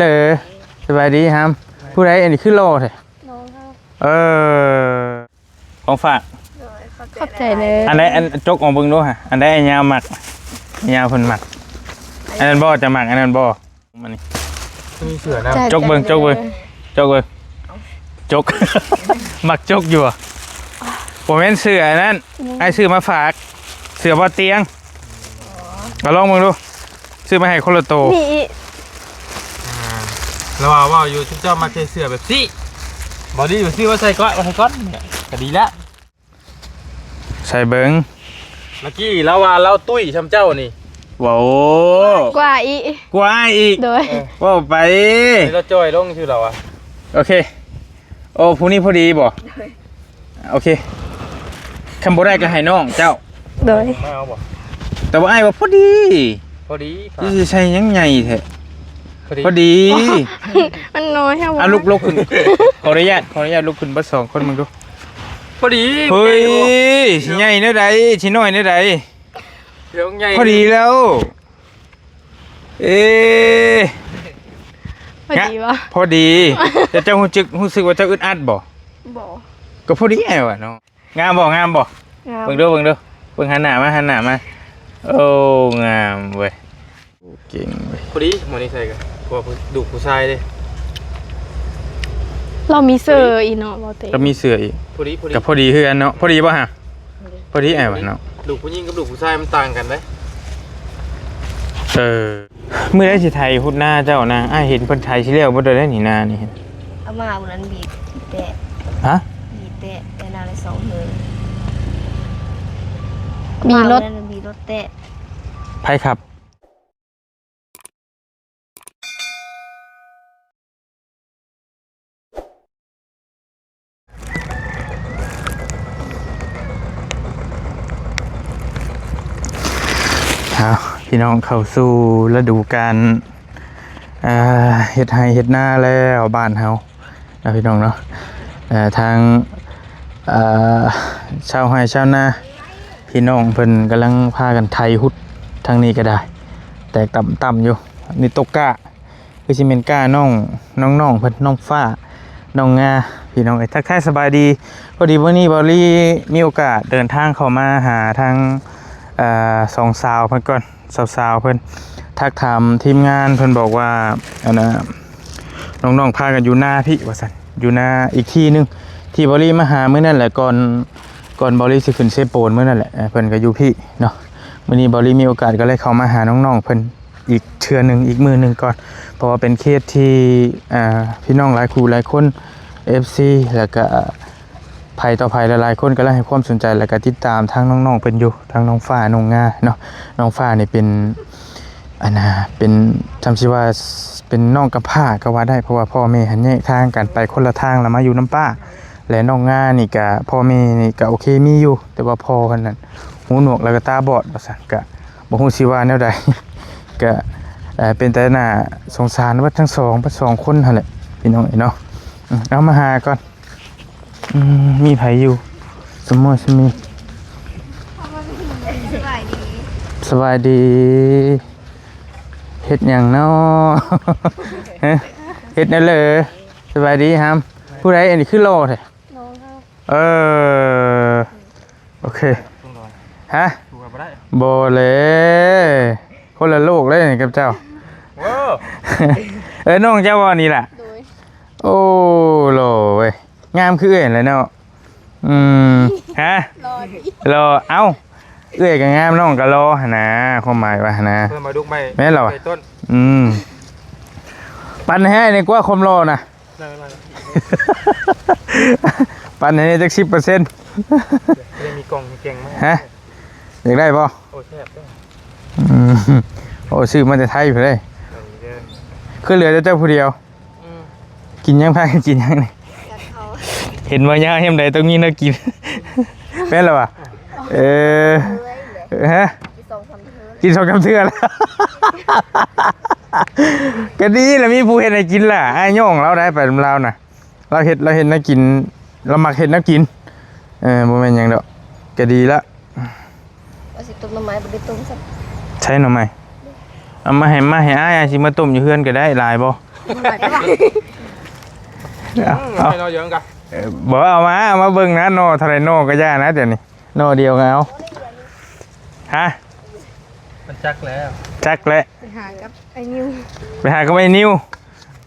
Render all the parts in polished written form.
เลยสบายดีครับผู้ใดอันนี้คือโลแท้น้องครับของฝากขอบใจเลยอันใดอันจกของเบิ่งดูฮะอันใดอันยาวหมักยาวเพิ่นหมักอันนั้นบ่จะหมักอันนั้นบ่มันนี่มีเสือนะจกเบิ่งจกหมักจกอยู่บ่แม่นเสือนั่นไอ้ซื้อมาฝากเสือบ่เตียงก็ลองเบิ่งดูซื้อมาให้คนละโตนี่เราว่าอยู่ชุดเจ้ามาใส่เสื้อแบบซี่บอดี้อยู่ซี่ว่าใส่ก้อนเนี่ยก็ดีละใส่เบิ้งเมื่อกี้เราตุ้ยชำเจ้านี่ว้าวกว่าอีกโดยว้าวไปเราจอยลงชื่อเราอะโอเคโอ้ผู้นี้พอดีบ่โอเคคำบ่ได้ก็ให้น้องเจ้าโดยไม่เอาบ่แต่ว่าไอ้ว่าพอดีที่ใช่ยังไงแท้พอดีมันน้อยแค่ว่าลุกขึ้นขออนุญาตลุกขึ้นเบิดสองคนมึงดูพอดีเฮ้ยสิใหญ่เนื้อใดสิน้อยเนื้อใดพอดีแล้วพอดีวะพอดีแต่เจ้ารู้สึกว่าเจ้าอึดอัดบ่ก็พอดีไงวะเนาะงามบ่เบิ่งดูเบิ่งหันหน้ามาโอ้งามเว้ยเก่งเว้ยพอดีหมอนี่ใส่กันพวกดูผู้ชายเลยเรามีเสื้ออีเนาะเราเตะก็มีเสื้ออีกพอดีกับพอดีคือกันเนาะพอดีป่ะฮะพอดีไงวะเนาะดูผู้หญิงกับดูผู้ชายมันต่างกันไหมเมื่อได้สิไทยพุทธหน้าเจ้านะเห็นคนไทยชิเลียวบ่ได้หนีหน้านี่เอามาวันนั้นบีเตะฮะบีเตะแต่นาเลย2เฮือนมีรถเตะไผขับพี่น้องเข้าสู่ฤดูกาลเฮ็ดไร่เฮ็ดนาแล้วบ้านเฮานะพี่น้องเนาะทางชาวไร่ชาวนาพี่น้องเพิ่นกำลังพากันไถหุดทางนี้ก็ได้แตกต่ำอยู่นี่ตกกะคือสิเป็นกะน้องเพิ่นน้องฟ้าน้องงาพี่น้องทักทายสบายดีพอดีวันนี้บอลลี่มีโอกาสเดินทางเข้ามาหาทางสองสาวเพิ่นก่อนสาวเพิ่นทักถามทีมงานเพิ่นบอกว่าน้องพากันอยู่หน้าพี่ว่าซั่นอยู่หน้าอีกที่นึงที่บอลลี่มาหามื้อนั่นแหละก่อนบอลลี่สิขึ้นเซโปนมื้อนั่นแหละเพิ่นก็อยู่พี่เนาะมื้อนี้บอลลี่มีโอกาสก็เลยเข้ามาหาน้องๆเพิ่นอีกเทื่อนึงอีกมื้อนึงก่อนเพราะว่าเป็นเคสที่พี่น้องหลายคู่หลายคน FC แล้วก็ภัยต่อภัยหลายๆคนก็ให้ความสนใจและก็ติดตามทางน้องๆเป็นอยู่ทางน้องฟ้าน้องงาเนาะน้องฟ้านี่เป็นเป็นจำชื่อว่าเป็นน้องกับผ้าก็ว่าได้เพราะว่าพ่อแม่หันแยกทางกันไปคนละทางแล้วมาอยู่น้ำป้าและน้องงานี่ก็พ่อแม่นี่ก็โอเคมีอยู่แต่ว่าพ่อเพิ่นนั่นหูหนวกแล้วก็ตาบอดว่าซั่นก็บ่ฮู้สิว่าแนวใดก็เป็นแต่น่าสงสารว่าทั้งสองคนหั่นแหละพี่น้องเนาะเอามาหาก่อนมีไผอยู่สมมติมีสบายดีเฮ็ดหยังเนาะเฮ็ดนั่นเลยสบายดีครับผู้ใดอันนี้คือโลแท้น้องครับโอเคฮะบ่เลยคนละโลกเลยกับเจ้าน้องเจ้าว่านี่ล่ะโอ้โลเว้ยงามคือเอ็นเลยเนาะฮะรอเอ้าเอื้อยก็งามน้องก็รอหั่นนะความหมายว่าหั่นนะเพิ่มมาดุกไม่แม่นเหรอต้นปันให้นี่กว่าความรอนะปันให้จัก 10% มีกล่องเก่งมั้ยฮะอยากได้บ่โอ้แซ่บโอ้ซื้อมาแต่ไทยพุ่นเด้คือเหลือแต่เจ้าผู้เดียวกินยังพากินยังนี่เห็นว่าย่าเห็นใดต้องมีน่ากินเป็นหรอวะฮะกิน2 3 เทื่อแล้วก็ดีแล้วมีผู้เห็นให้กินล่ะไอ้ย่องเราได้ไปเราน่ะเราเห็นน่ากินเรามักเห็นน่ากินบ่แม่นหยังดอกก็ดีละว่าสิต้มหน่อไม้บ่ได้ต้มซับใช้หน่อไม้เอามาให้อ้ายสิมาต้มอยู่เฮือนก็ได้หลายบ่ เอา ให้เราเยอะกัน บอกเอามาเบิ่งนะโนเท่าไรโนก็ย่านะเดี๋ยวนี้โนเดียวก็เอาฮะ มันจักแล้ว จักแล้ว ไปหากับไอ้นิว ไปหาก็ไม่นิว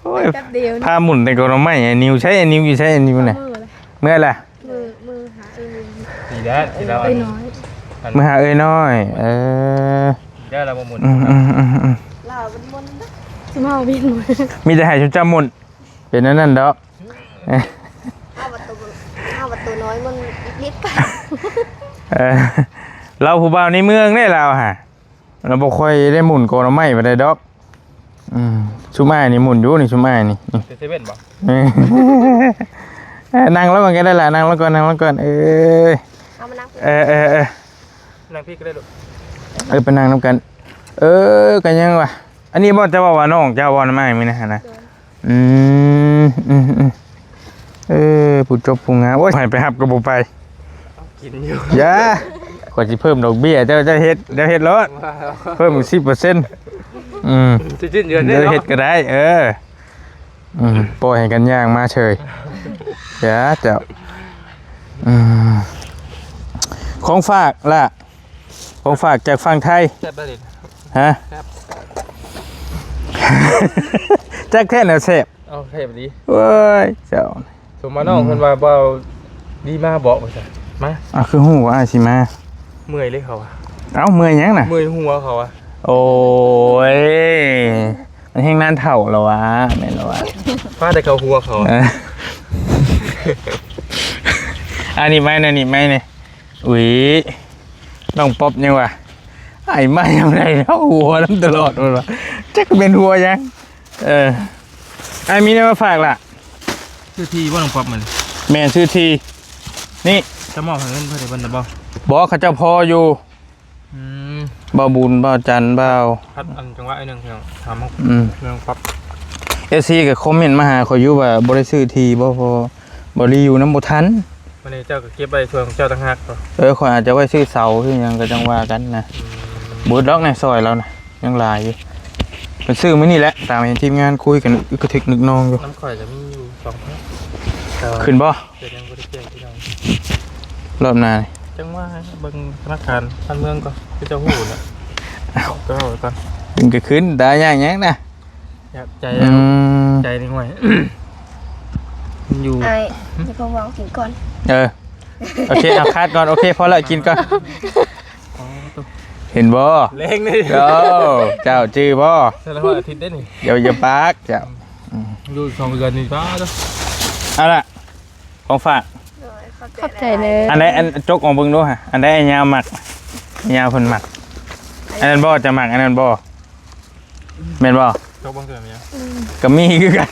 โอ้ย แป๊บเดียว พาหมุนในกรไม่ไอ้นิวใช้ไอ้นิวอยู่ใช้ไอ้นิวไหน มือเลย เมื่อล่ะ มือหาไอ้นิว ดีแล้วที่เรา ไอ้น้อย เมื่อหาเอ้ยน้อยดีแล้วเราบ่หมุน ลาวมันมันนะ สมาวินหมด มีแต่ให้ชุดจำหมุนเป็นนั่นดอก เอาประตูน้อยมันนิดไป เราผู้บ่าวในเมืองได้เราฮะเราบ่ค่อยได้หมุนโกนไม่ไปได้ดอกชุม่ายนี่หมุนอยู่นี่ชุม่ายนี่ เซเว่นบ่ นั่งแล้วมันก็ได้ละนั่งแล้วก่อนเอามานั่ง นั่งพี่ก็ได้ลูก ไปนั่งน้ำกันกันยังวะอันนี้บ่จะว่าว่าน้องเจ้าบ่ไม่มีนะฮะนะผู้จบผู้งามโอ้ยไปหับก็บ่ไป กินอยู่ อย่าขอสิเพิ่มดอกเบี้ยเจ้าเฮ็ดเดี๋ยวเฮ็ดรถเพิ่มอีก 10% จิ้นเดือน เดี๋ นี้ ยวเฮ็ดก็ได้ปล่อยให้กันย่างมาเฉยอย่าเจ้าของฝากล่ะของฝากจากฝั่งไทย แซ่บได้ดิ ฮะแจ็คแท่นแล้วเสพ เอาแซ่บดี เว้ยเจ้า สมมาน้องคนว่าเบาดีมาบอกมาจ้ะมา คือหูว่าสิมา เมื่อยเลยเขาอะ เอ้าเมื่อยยังน่ะ เมื่อยหัวเขาอะ โอ้ยมันแห้งนานเถ่าแล้ววะแม่นแล้ววะ ฟาดแต่เขาหัวเขา อันนี้ไม่นะนี่ไม่เนี่ยอุ้ยน้องป๊อบยังวะไอ้ไม่ทำไรเท่าหัวน้ำตลอดมันวะจักเป็นหัวยังไอ้มีเนี่ยมาฝากล่ะ ชื่อที่ว่าน้องป๊อปมัน แม่ชื่อทีนี่ จะมอบให้เงินเพื่อนในบันไดบ่ บอกเขาเจ้าพออยู่บ่บุญบ่จันบ่าว พัดอันจังหวะไอ้หนึ่งเพียงถามเรื่องป๊อป ซีกับคอมเมนต์มาหาเขาอยู่ว่าบ่ได้ซื้อทีบ่พอบ่รีอยู่น้ำบ่ทัน วันนี้เจ้าก็เก็บใบช่วยของเจ้าต่างหากก็ ข่อยอาจจะไว้ซื้อเสาคือหยังก็จังว่ากันนะบูดดอกในซอยเรานะยังหลายอยู่เพิ่นซื้อมื้อนี้แหละตามเห็นทีมงานคุยกันอึกกระทึกนึกนองอยู่ น้ำข่อยจะมีอยู่2 พัน ขึ้นบ่ เดี๋ยวยังบ่ได้เปลี่ยนที่น้อง รอบหน้านี่ จังว่าเบิ่งธนาคารบ้านเมืองก็คือเจ้าหู้น่ะก็เอาไว้ก่อน ขึ้นก็ขึ้นได้ยากหยังนะ อยากใจ อืม ใจนี่ห่วยมันอยู่ ไอ้ที่เขาวางกินก่อน โอเคเอาคาดก่อนโอเคพอละกินก่อนเห็นบ่ เล้งนี่ เจ้าจื้อบ่ แต่ละวันอาทิตย์ได้นี่ อย่าปากเจ้า อยู่2 เดือนนี่ป้าเด้อ เอาล่ะของฝาก ขอบใจเลย อันใดอันจกของเบิ่งดูฮะอันใดไอ้ยาวหมักยาวเพิ่นหมักอันนั้นบ่จะหมักอันนั้นบ่แม่นบ่ เจ้าเบิ่งเทื่อมีหยัง ก็มีคือกัน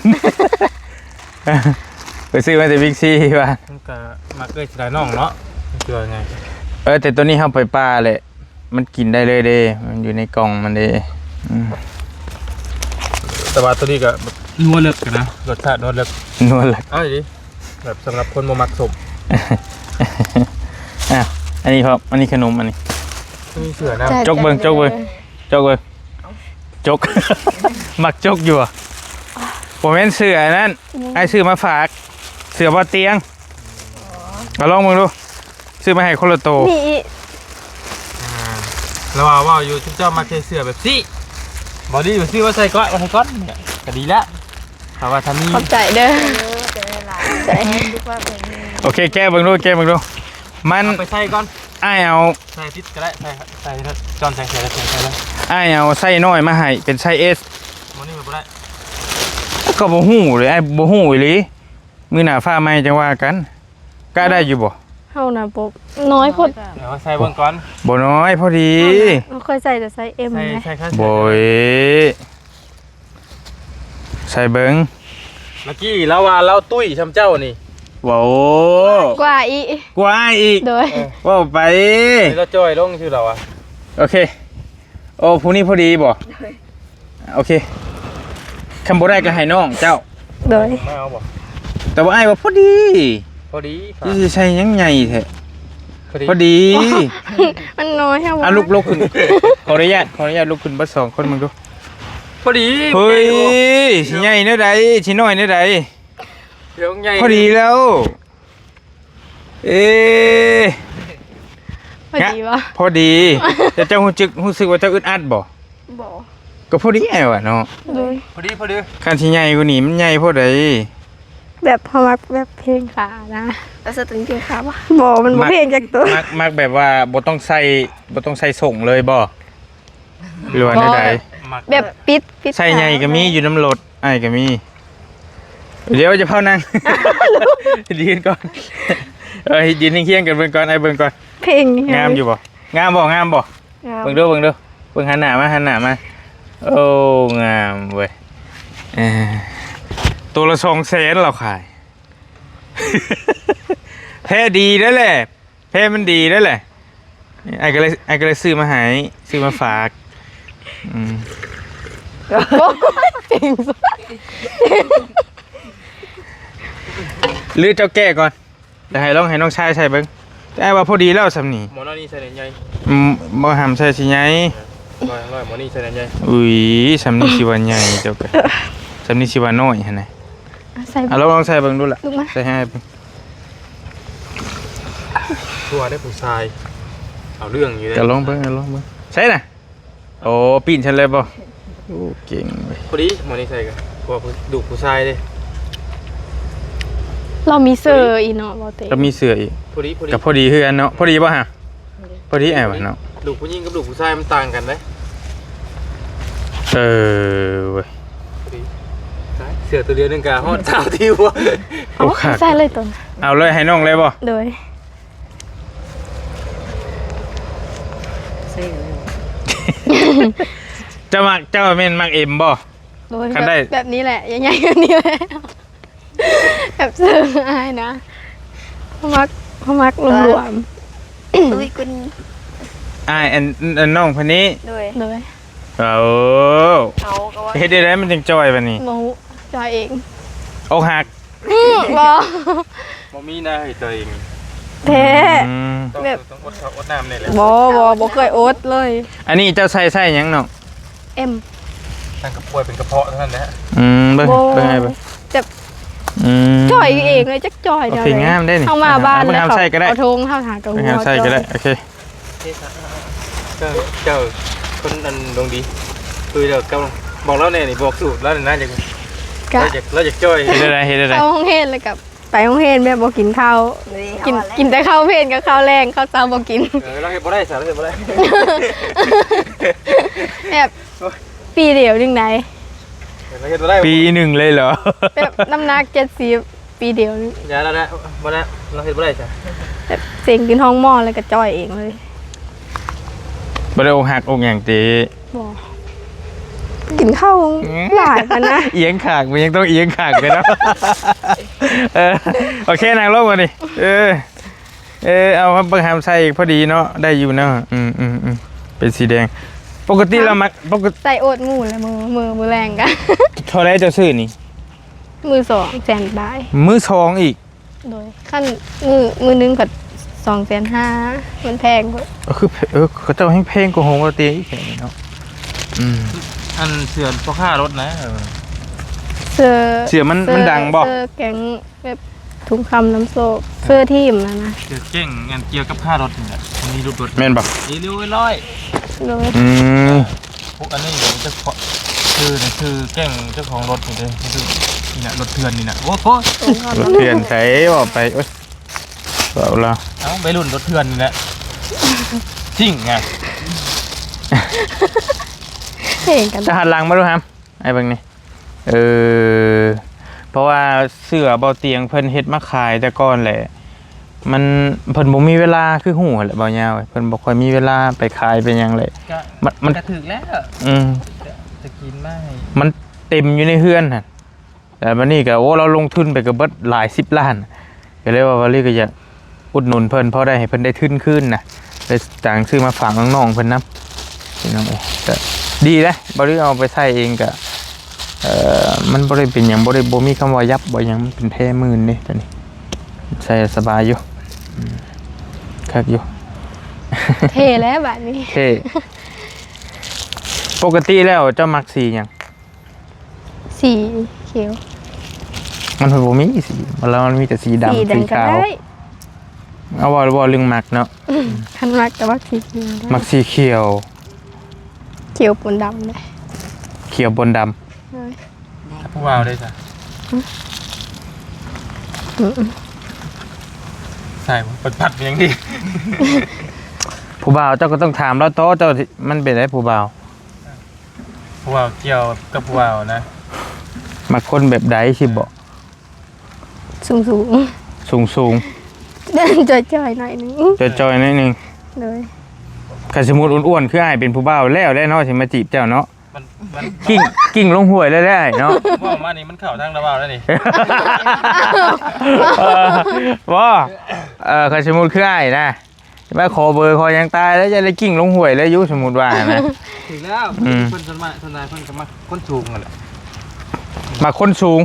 ไปซื้อมาจากบิ๊กซีว่า มันก็มาเกยสิได้น้องเนาะมันคือไง แต่ตัวนี้เฮาไปป่าแหละมันกินได้เลยเด้มันอยู่ในกล่องมันเด้ แต่ว่าตัวนี้ก็แบบนัวเลิกกันนะรสชาตินัวเลิก นวลหลัก อ้าวดิแบบสำหรับคนบ่มักสม อ้าวอันนี้ครับอันนี้ขนมอันนี้ มีเสือนะ จกเบิ่งจกเบิ่ง จกเลยจก มักจกอยู่อ่ะผมเป็นเสือนั่นไอ้ซื้อมาฝากเสือบ่เตียงมาลองมึงดูซื้อมาให้คนละโต นี่ แล้วว่าอยู่ที่เจ้ามาเสือแบบซี่บอดี้อยู่ซี่ว่าใส่ก้อนว่าใส่ก้อนเนี่ยก็ดีแล้วแต่ว่าทำนี่ ขอบใจเด้อ แต่หลาย ใจ ทุกว่าเป็น โอเคแก้เบิ่งดูแก้เบิ่งดูมัน เอาไปใส่ก้อน อ้ายเอา ใส่ทิศก็ได้ใส่จอนใส่แล้วใส่แล้ว อ้ายเอาไส้น้อยมาให้เป็นไส้เอส มันนี่มันบ่ได้ ก็บ่ฮู้เลยไอ้บ่ฮู้อีหลีมื้อหน้าฟ้าใหม่จังว่ากันกล้าได้อยู่บ่ เฮาน่ะปกน้อยพด เดี๋ยวใส่เบิ่งก่อน บ่น้อยพอดี เราเคยใส่แต่ไซส์ M นะ ใส่ข้าว โบยใส่เบิ้ง เมื่อกี้เราว่าเราตุ้ยชำเจ้านี่ ว้าว กว่าอี กว่าอีก โดย ว้าวไป เราจอยลงชื่อเราอ่ะ โอเคโอ้ผู้นี้พอดีบ่โอเคคำบ่ได้ก็ให้น้องเจ้า โดย ไม่เอาบ่ แต่ว่าไอ้ว่าพอดี พอดี ที่สิใช้ยังไงแท้พอดี มันน้อยแค่ว่า ลุกขึ้นขออนุญาตลุกขึ้นเบ่2คนมึงดู พอดี เฮ้ยสิใหญ่เนื้อใดสิน้อยเนื้อใด เดี๋ยวใหญ่ พอดีแล้ว เอ๊ะ พอดีวะ พอดีแต่เจ้ารู้สึกว่าเจ้าอึดอัดบ่ บ่ ก็พอดีไอ้วะเนาะ เลย พอดีพอดี คันสิใหญ่กว่านี้มันใหญ่พอใด แบบพอมักแบบเพลงขานะ แล้วสตึงเพียงครับ บ่มันบ่เพลงจากตัว มักแบบว่าบ่ต้องใส่ส่งเลยบ่หรือว่าเนื้อใด มัก แบบปิด ใส่ใหญ่ก็มีอยู่น้ำรถไอ้ก็มี เดี๋ยวจะเผานั่ง ยืนก่อนยืนเคียงๆกันเบิ่งก่อนไอ้เบิ่งก่อน เพลงนี่ งามอยู่บ่งามบ่ งาม เบิ่งดูเบิ่งหันหน้ามาโอ้งามเว้ยตัวละ200,000เราขาย แพ้ดีแล้วแหละแพ้มันดีแล้วแหละไอ้ก็เลยซื้อมาให้ซื้อมาฝากหรือเจ้าแก้ก่อนเดี๋ยวให้ลองให้น้องชายใส่เบิ่งแต่ว่าพอดีแล้วสำนี หมอนนี่ใส่ใหญ่ บ่ห้ามใส่สิใหญ่ ร้อยหมอนี่ใส่ใหญ่ อุ้ยสำนีสิว่าใหญ่เจ้าก็สำนีสิว่าน้อยหั่นน่ะ ใส่ ลองใส่เบิ่งดูล่ะ ลูกมา ใส่ให้เบิ่ง ทั่วได้ผู้ชายเอาเรื่องอยู่เลย ก็ลองเบิ่งใส่น่ะโอ้ปีนฉันเลยบ่โอ้เก่งเว้ย พอดีหมอนี่ใส่กันกลัวดุผู้ชายเลย เรามีเซอร์อีเนาะบ่เตะ แล้วมีเสื้ออีก พอดี กับพอดีคือกันเนาะพอดีป่ะฮะพอดีไอ้วะเนาะ ดุผู้หญิงกับดุผู้ชายมันต่างกันเลย เออเว้ย เสือตัวเดียวนึงกะฮอดเท้าที่วะ เอาใส่เลยตัว เอาเลยให้น้องเลยบ่ โดย เจ้าแม่นมักเอ็มบ่ โดย คันได้ แบบนี้แหละใหญ่ๆแบบนี้แหละแบบเซอร์อายนะพอมักรวม ตุ้ยกุน อ้ายอันน้องคนนี้ ด้วย ๆโดย เอา เอาก็ว่า เฮ็ดได้ไรมันจังจอยบัดนี้ โมจอยเอง อกหัก บ่ บ่มีนะให้ตัวเอง แท้ อืม ต้องอดน้ำนี่แหละ บ่เคยโอ๊ตเลย อันนี้เจ้าใส่หยังน้อง เอ็ม ตั้งกระป่วยเป็นกระเพาะเท่านั้นนะ เบิ่ง โอ้ เบิ่งให้เบิ่ง จะ ม จอยเองเลยจักจอย โอ เดียว เค เลย งามได้นี่ เข้ามาบ้าน เบิ่ง แล้ว ทำใส่ก็ได้ เอาธงเข้าหากระหั เบิ่ง ว ทำใส่ก็ได้โอเค เจ้าคนอันดวงดีคือเดี๋ยวกำลังบอกแล้วเนี่ยนี่บอกสูตรแล้วนะอย่าง กะ เราอยากจ้อย เฮ็ดได้เฮ็ดได้ เข้าห้องเฮนเลยกับไปห้องเฮนแม่บ่กินข้าว เลย กินแต่ข้าวเพลนกับข้าวแรงข้าวเช้าบ่กิน เราเห็นบ่ได้สารเห็นบ่ได้ แบบปีเดียวนึงไหน เราเห็นบ่ได้ ปีหนึ่งเลยเหรอ แบบน้ำหนัก70ปีเดียวนึง อย่าแล้วนะบ่ได้เราเห็นบ่ได้จ้ะ แบบเสียงกินห้องหม้อเลยกับจอยเองเลย บ่ได้อกหักอกหยังติ บ่กินข้าวหลายปานนะ เอียงขากมันยังต้องเอียงขากไปเนาะ โอเคนางลงมาดิเอาเบิ่งหามใส่อีกพอดีเนาะได้อยู่เนาะเป็นสีแดงปกติเรามักปกติ ใส่โอ๊ตหมูเลยมือแรงกัน เท่าไรเจะซื้อนี่ มือ2แสนบาท มือสองอีก โดยขั้นมือนึงผัด2,500,000มันแพงกว่า คือเขาเจ้าให้เพลงกว่าหงกว่าเตียงอีกแค่นี้เนาะ อันเสือนพ่อค่ารถนะ เสื้อ เสียมันดังบ่ เสื้อแกงแบบถุงคำน้ำโซกเสื้อทีมนะ เสือเก่งงานเกี่ยวกับค่ารถนี่แหละมีรถ แม่นบ่ อีเร็วร้อย โดย พวกอันนี้เดี๋ยวจะคือเก่งเจ้าของรถนี่เลยคือนี่นะรถเถื่อนนี่นะโอ้โห ถุงคำ รถเถื่อนใส่บ่ไปโอ๊ยเอาละ เอาไปรุ่นรถเถื่อนนี่แหละจริงไง เพลงกัน จะหันหลังมาดูครับไอ้เบิ่งนี่เพราะว่าเสื้อเบาเตียงเพิ่นเฮ็ดมาขายแต่ก่อนแหละ มันเพิ่นบ่มีเวลาคือหูแหละเบายาวเพิ่นบ่ค่อยมีเวลาไปขายเป็นหยังเลยมัน กระถึกแล้ว จะกินไม่ มันเต็มอยู่ในเฮือนน่ะแต่บัดนี้ก็โอ้เราลงทุนไปก็เบิดหลาย10 ล้านก็เลยว่าวันนี้ก็อยากอุดหนุนเพิ่นพอได้ให้เพิ่นได้ทุนคืนน่ะเลยจ้างซื้อมาฝากน้องๆเพิ่นนำพี่น้องเอ้ยก็ดีนะบ่ได้เอาไปใช้เองก็มันบ่ได้เป็นหยังบ่มีคำว่ายับบ่หยังมันเป็นแท้มื่นเด้ตัวนี้ใส่สบายอยู่คักอยู่ เท่แล้วแบบนี้ เท่ปกติแล้วเจ้ามักสีหยัง สีเขียว มันบ่มีสีมันมีแต่สีดำ สี สี ดำก็ ขาว ได้ เอาบ่ลึงมักเนาะ คันมักแต่ว่าสีเขียวได้ มักสีเขียว เขียวปนดำเลย เขียวบนดำ ผู้บ่าวได้จ้ะใส่ปัดอย่างดี ผู้บ่าวเจ้าก็ต้องถามแล้วโตเจ้ามันเป็นได้ผู้บ่าว ผู้บ่าวเกี่ยวกับผู้บ่าวนะ มักคนแบบใดสิบ่ สูง สูง ๆเดินจ่อยๆหน่อยนึง จอยๆนิดนึง เลย คันสมมุติอ้วนๆคืออ้ายเป็นผู้บ่าวแล้วได้เนาะสิมาจีบเจ้าเนาะ มัน กิ่งลงห้วยเลยได้เนาะ ว่ามานี่มันเข่าทางระบ่าวแล้วนี่ ว่าคันสมมุติคืออ้ายนะมาขอเบอร์ขอยังตายแล้วจะได้กิ่งลงห้วยแล้วอยู่สมมุติว่านะ ถึงแล้วเพิ่นสมัยทนายเพิ่นก็มาคนสูงนั่นแหละ มาคนสูง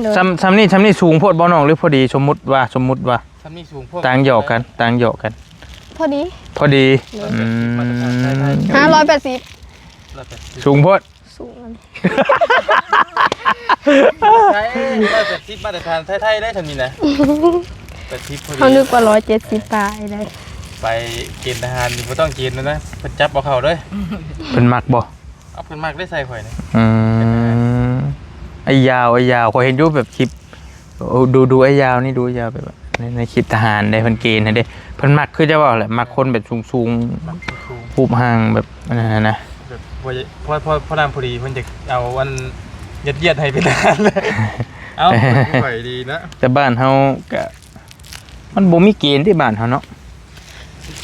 เลย ซ้ำนี่สูงโพดบ่น้องหรือพอดีสมมุติว่า ท่านมีสูงพวก ต่างหยอกกัน พอดี พอดี 580 สูงโพด สูงอันนี้ ใช่180มาตรฐานไทยๆได้ทำนี่นะ80พอดี เขานึกว่า170ปลายเลย ไปเกณฑ์ทหารนี่บ่ต้องเกณฑ์นะเพิ่นจับเอาเข้าเด้อ เป็นมักบ่ เอาเพิ่นมากได้ใส่ข่อยนี่ ไอ้ยาวขอยเห็นอยู่แบบคลิปดูไอ้ยาวนี่ดูไอ้ยาวแบบในคลิปทหารได้เพิ่นเกณฑ์นะเด้เพิ่นมักคือจะว่าแหละมักคนแบบสูง มักสูง รูปห่างแบบนั้นนะ แบบพอน้ำพอดีเพิ่นจะเอาอันเยียดให้เป็นทหารเลยเอ้าข่อยดีนะ แต่บ้านเฮาก็มันบ่มีเกณฑ์ที่บ้านเฮาเนาะ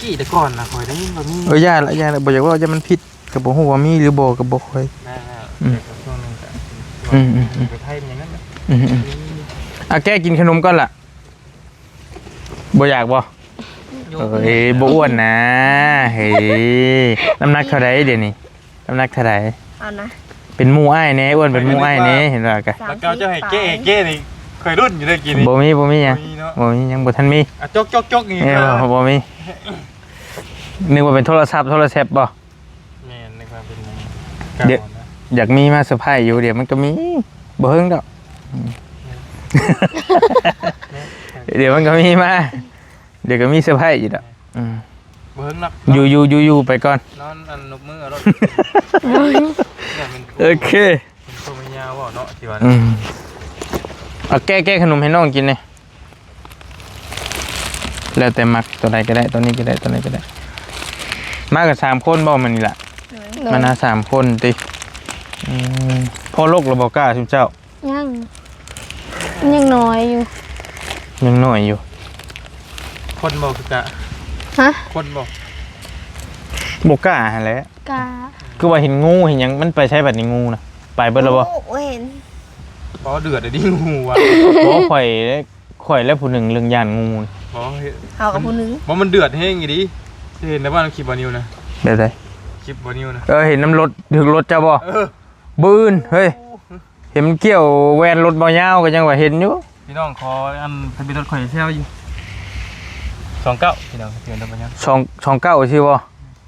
กี่แต่ก่อนนะข่อยได้ยินว่ามี ย่าละบ่อยากว่าจะมันผิดก็บ่ฮู้ว่ามีหรือบ่ก็บ่ค่อย น่าช่วงนึงก็ไปไทยมันอย่างนั้นนะ แกกินขนมก่อนล่ะบ่อยากบ่เอ้ยบ่อ้วนนะเฮ้ยน้ำหนักเท่าใดเดี๋ยวนี้น้ำหนักเท่าใด เอานะ เป็นหมู่อ้ายแน่อ้วนเป็นหมู่อ้ายแน่เห็นบ่กะ แล้วก็เจ้าให้เก้นี่เคยรุ่นอยู่ได้กี่นี่ บ่มีหยัง มีเนาะ บ่มียังบ่ทันมี จกนี่ บ่มีนึกว่าเป็นโทรศัพท์บ่ แม่นในความเป็นเก่านะ อยากมีมาเซอร์ไพรส์อยู่เดี๋ยวมันก็มีบ่เฮิงดอกเดี๋ยวมันก็มีมาเดี๋ยวก็มีเซอร์ไพรส์อยู่ดอก เบิ่งนัก อยู่ไปก่อน นอนอันนกมือรถ โอเค เป็นตัวมันยาวบ่เนาะที่ว่า เอาแก้ขนมให้น้องกินเลยแล้วแต่มักตัวใดก็ได้ตัวนี้ก็ได้ตัวไหนก็ได้มากับ3คนบ่มันนี่ล่ะมานะ3คนติพ่อโลกเราบ่กล้าซุเจ้า ยังน้อยอยู่ ยังน้อยอยู่ คนบ่คือกะ ฮะ คนบ่ บ่กล้าหั่นแหละ กา คือว่าเห็นงูเห็นหยังมันไปใช้บัดนี้งูนะไปเบิดแล้วบ่ โอ้เห็น บ่เดือดดิงูว่ะ บ่ข่อยแล้วผู้หนึ่งเรื่องย่านงู บ่ เขากับผู้หนึง บ่มันเดือดแฮงอีดิเห็นแต่ว่าคลิปบ่นิวนะ แบบใด คลิปบ่นิวนะ เห็นน้ำรถถึงรถเจ้าบ่ บืนเฮ้ยเห็นมันเกี่ยวแวนรถบ่ยาวก็ยังว่าเห็นอยู่ พี่น้องขออันทะเบียนรถข่อยแซวอยู่29พี่น้องทะเบียนรถบ่ยัง 29ชื่อบ่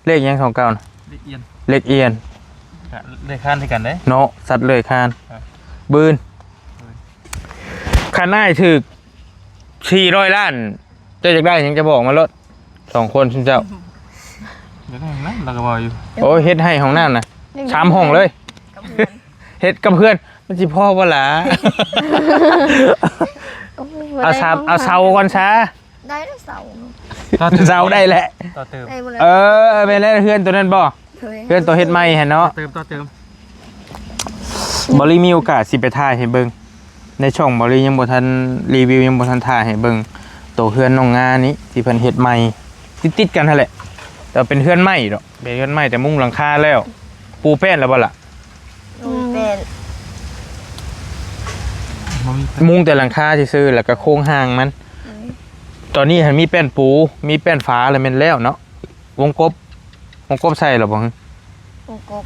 เลขยัง29น่ะ ละเอียด เลขเอียน เลขคันที่กันเด้ เนาะสัตว์เลื้อยคลาน ครับ บืนคันอ้ายถึก400 ล้านเจ้าอยากได้หยังจะบอกมารถ2คนซุเจ้า เดี๋ยวนั้นนะเราก็บอกอยู่ โอ้ยเฮ็ดให้ห้องน้ำน่ะ3ห้องเลย เฮ็ดกับเพื่อนมันสิพ่อบ่ล่ะ เอาเสาก่อนซะ ได้แล้วเสา เสาได้แหละ ต่อเติม ได้หมดแล้ว ไปแล้วเพื่อนตัวนั้นบ่ เคย เพื่อนตัวเฮ็ดใหม่หั่นเนาะ ต่อเติม บริมีโอกาสสิไปถ่ายให้เบิ่งในช่องบริยังบ่ทันรีวิวยังบ่ทันถ่ายให้เบิ่งตัวเฮือนน้องงานี้ที่เพิ่นเฮ็ดใหม่ติดๆกันนั่นแหละแต่เป็นเฮือนใหม่ดอกเป็นเฮือนใหม่แต่มุงหลังคาแล้ว ปูแป้นแล้วบ่ล่ะ เป็น มุงแต่หลังคาซื่อๆแล้วก็โครงหางมัน ตอนนี้หันมีแป้นปูมีแป้นฝาแล้วแม่นแล้วเนาะวงกบใส่หรอบ่ วงกบ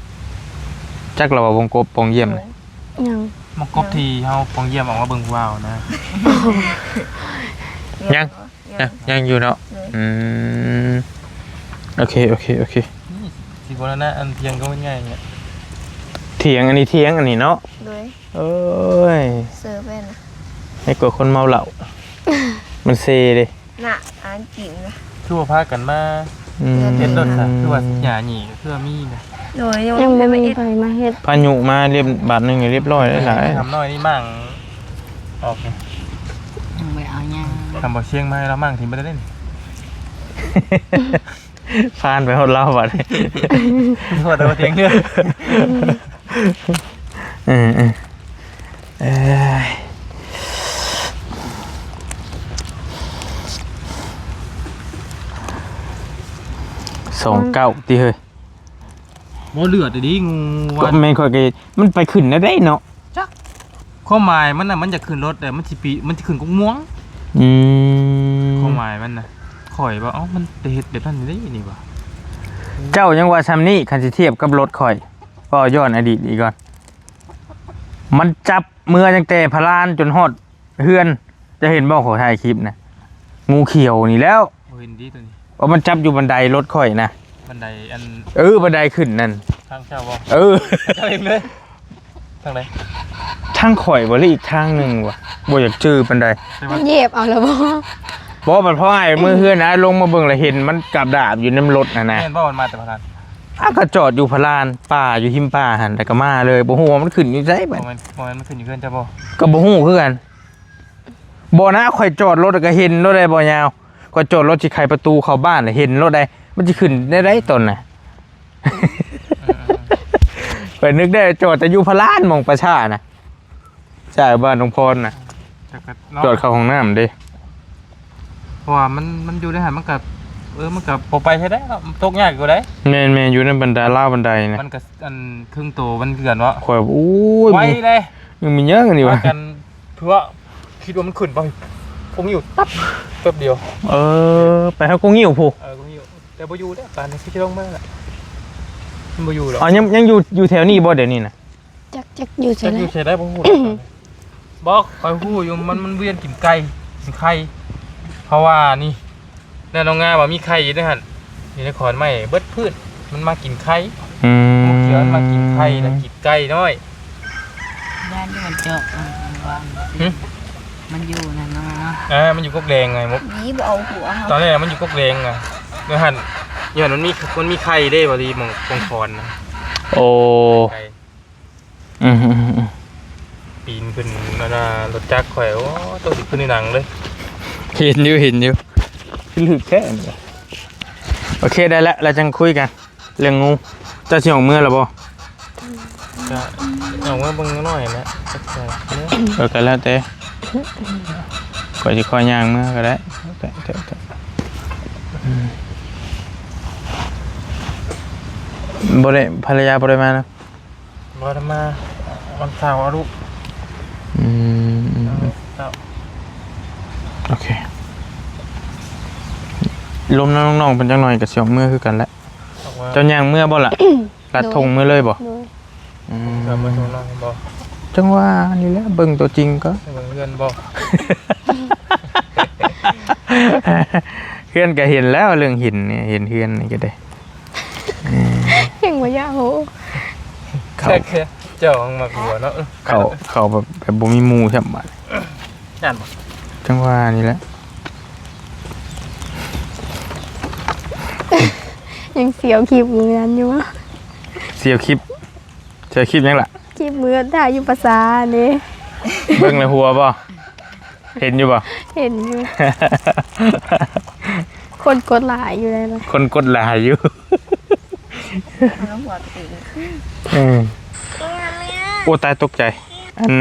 จักเราว่าวงกบปองเยี่ยมเลย ยัง มกบทีเฮาปองเยี่ยมออกมาเบิ่งว้าวนะ ยังอยู่เนาะโอเค สิบ่แล้วนะอันเพียงก็ไม่ง่ายเนี่ย เถียงอันนี้เถียงอันนี้เนาะ โดย เอ้ย เสิร์ฟเป็น ให้กลัวคนเมาเหล้ามันเซเด้ น่ะอ่านกินนะ คือว่าพากันมา อืม เฮ็ดรถซะคือว่าหญ้าหยีคือว่ามีนะ โดย ยังไม่มีใครมาเฮ็ด พายุมาเรียบบาทหนึงเรียบร้อยแล้วหลาย ทำน้อยนี่มั่งออกไง ไม่เอายัง ทำบ่เชียงมาให้เรามั่งทีบ่ได้เล่น ฟานไปหดเล่าบัด โทษแต่ว่าเถียงเด้อ เออเอ้ย29ติเฮ้ย บ่เลือดดิงู ก็ ว่า แม่นค่อยก็มันไปขึ้นได้เนาะ ความหมายมันน่ะมันจะขึ้นรถแต่มันสิมันสิขึ้นกกม่วง อืม ความหมายมันน่ะข่อยว่าเอ้ามันเฮ็ดแบบนั้นได้นี่วะ เจ้ายังว่าซำนี้คันสิเทียบกับรถข่อยก็ย้อนอดีตอีกก่อนมันจับเมื่อตั้งแต่พลานจนฮอดเฮือนจะเห็นบ่ขอถ่ายคลิปนะงูเขียวนี่แล้ว บ่เห็นดีตัวนี้ ว่ามันจับอยู่บันไดรถข่อยนะ บันไดอัน บันไดขึ้นนั่น ทางเจ้าบ่ เออ เจ้าเองเลยทางไหน ทางข่อยบ่หรืออีกทางหนึงวะบ่อยากจื้อบันได ใช่ปะ เหยียบเอาแล้วบ่ บ่มันเพราะไอ้เมื่อเฮือนนะลงมาเบิ่งแล้วเห็นมันกับดาบอยู่ในรถน่ะนะ แม่นบ่มันมาแต่พนัน ก็จอดอยู่พลานป่าอยู่หิมป่าหั่นแต่ก็มาเลยบ่ฮู้ว่ามันขึ้นอยู่ไสบัด มันขึ้นอยู่เพื่อนเจ้าบ่ ก็บ่ฮู้คือกันบ่นะข่อยจอดรถแล้วก็เห็นรถได้บ่ยาวก็จอดรถสิไขประตูเข้าบ้านน่ะเห็นรถได้มันสิขึ้นได้ตนน่ะ ข่อยนึกได้จอดแต่อยู่พลานหมองประชาน่ะใช่บ้านหลวงพรน่ะ จอดเข้าห้องน้ำเด้ เพราะว่ามันอยู่ได้หันมันกับมันกับโปไปใช่ได้ครับตกยากอยู่ได้ แม่นอยู่ในบันไดลาวบันไดน่ะ มันกับอันครึ่งตัวมันเกือนวะ ข่อยอู้ย ไว้เลย ยังมีเยอะนี่วะ ว่ากันเพื่อคิดว่ามันขึ้นไปผมอยู่ตับแป๊บเดียว ไปหากุ้งหิวผู้ ผมอยู่แต่บ่อยู่ได้การนี้ที่ต้องมาแหละมันบ่อยู่หรอก อ๋อยังอยู่แถวนี้บ่เดี๋ยวนี้น่ะ จักอยู่ จะ ใช่ไหม อยู่ใช้ได้บ่ฮู้บอกคอยฮู้อยู่มันเวียนกินไก่กินไข่เพราะว่านี่แน่น้องงาว่ามีไข่อยู่ด้วยหั่นอยู่ในขอนไม้เบิดพืชมันมากินไข่ มุกเขียวมันมากินไข่นะกินไก่น้อย ย่านที่มันเจาะมันอยู่นั่นเนาะ มันอยู่กกแดงไงมุก ยีบเอาหัว ตอนแรกมันอยู่กกแดงไงเดี๋ยวหันมันมีไข่ได้พอดีมองคอนนะ โอ้ ไข่ อืม ปีนขึ้นนั่นน่ะรถจักรข่อยโอ้ตัวสิขึ้นในหนังเลย เห็นอยู่ขึ้นลึกแค่นี้โอเคได้แล้วเราจังคุยกันเรื่องงูเจะสิออกเมื่อแล้วบ่ จะเอาไว้เบิ่งหน่อยนะจักใส่เนื้อ ก็แล้วแต่ข่อยสิคอยย่างเมื่อก็ได้แต่บ่ได้ภรรยาบ่ได้มานะ บ่ได้มาวันเสาร์อะลูก เสาร์ โอเคลมน้องๆเป็นจังหน่อยกับเสียงเมื่อคือกันแหละ บอกว่า เจ้าย่างเมื่อบ่ล่ะรัดธงเมื่อเลยบ่ โดย จะมาชมน้องบ่ จังว่านี่แหละเบิ่งตัวจริงก็ ให้เบิ่งเพื่อนบ่ เพื่อนก็เห็นแล้วเรื่องหินเนี่ยเห็นเพื่อนนี่ก็ได้ ยังบ่อยากโห เขา แค่เจ้าของมาหัวเนาะ เขาแบบบ่มีหมู่ใช่บ่ ย่านบ่ จังว่านี่แหละ ยังเสียวคลิปมือนั้นอยู่วะ เสียคลิปยังล่ะ คลิปมือถ่ายอยู่ภาษานี่ เบิ่งแล้วหัวบ่เห็นอยู่บ่ เห็นอยู่ คนกดหลายอยู่เลยนะ คนกดหลายอยู่ น้ำหัวตีน โอ้ตายตกใจอัน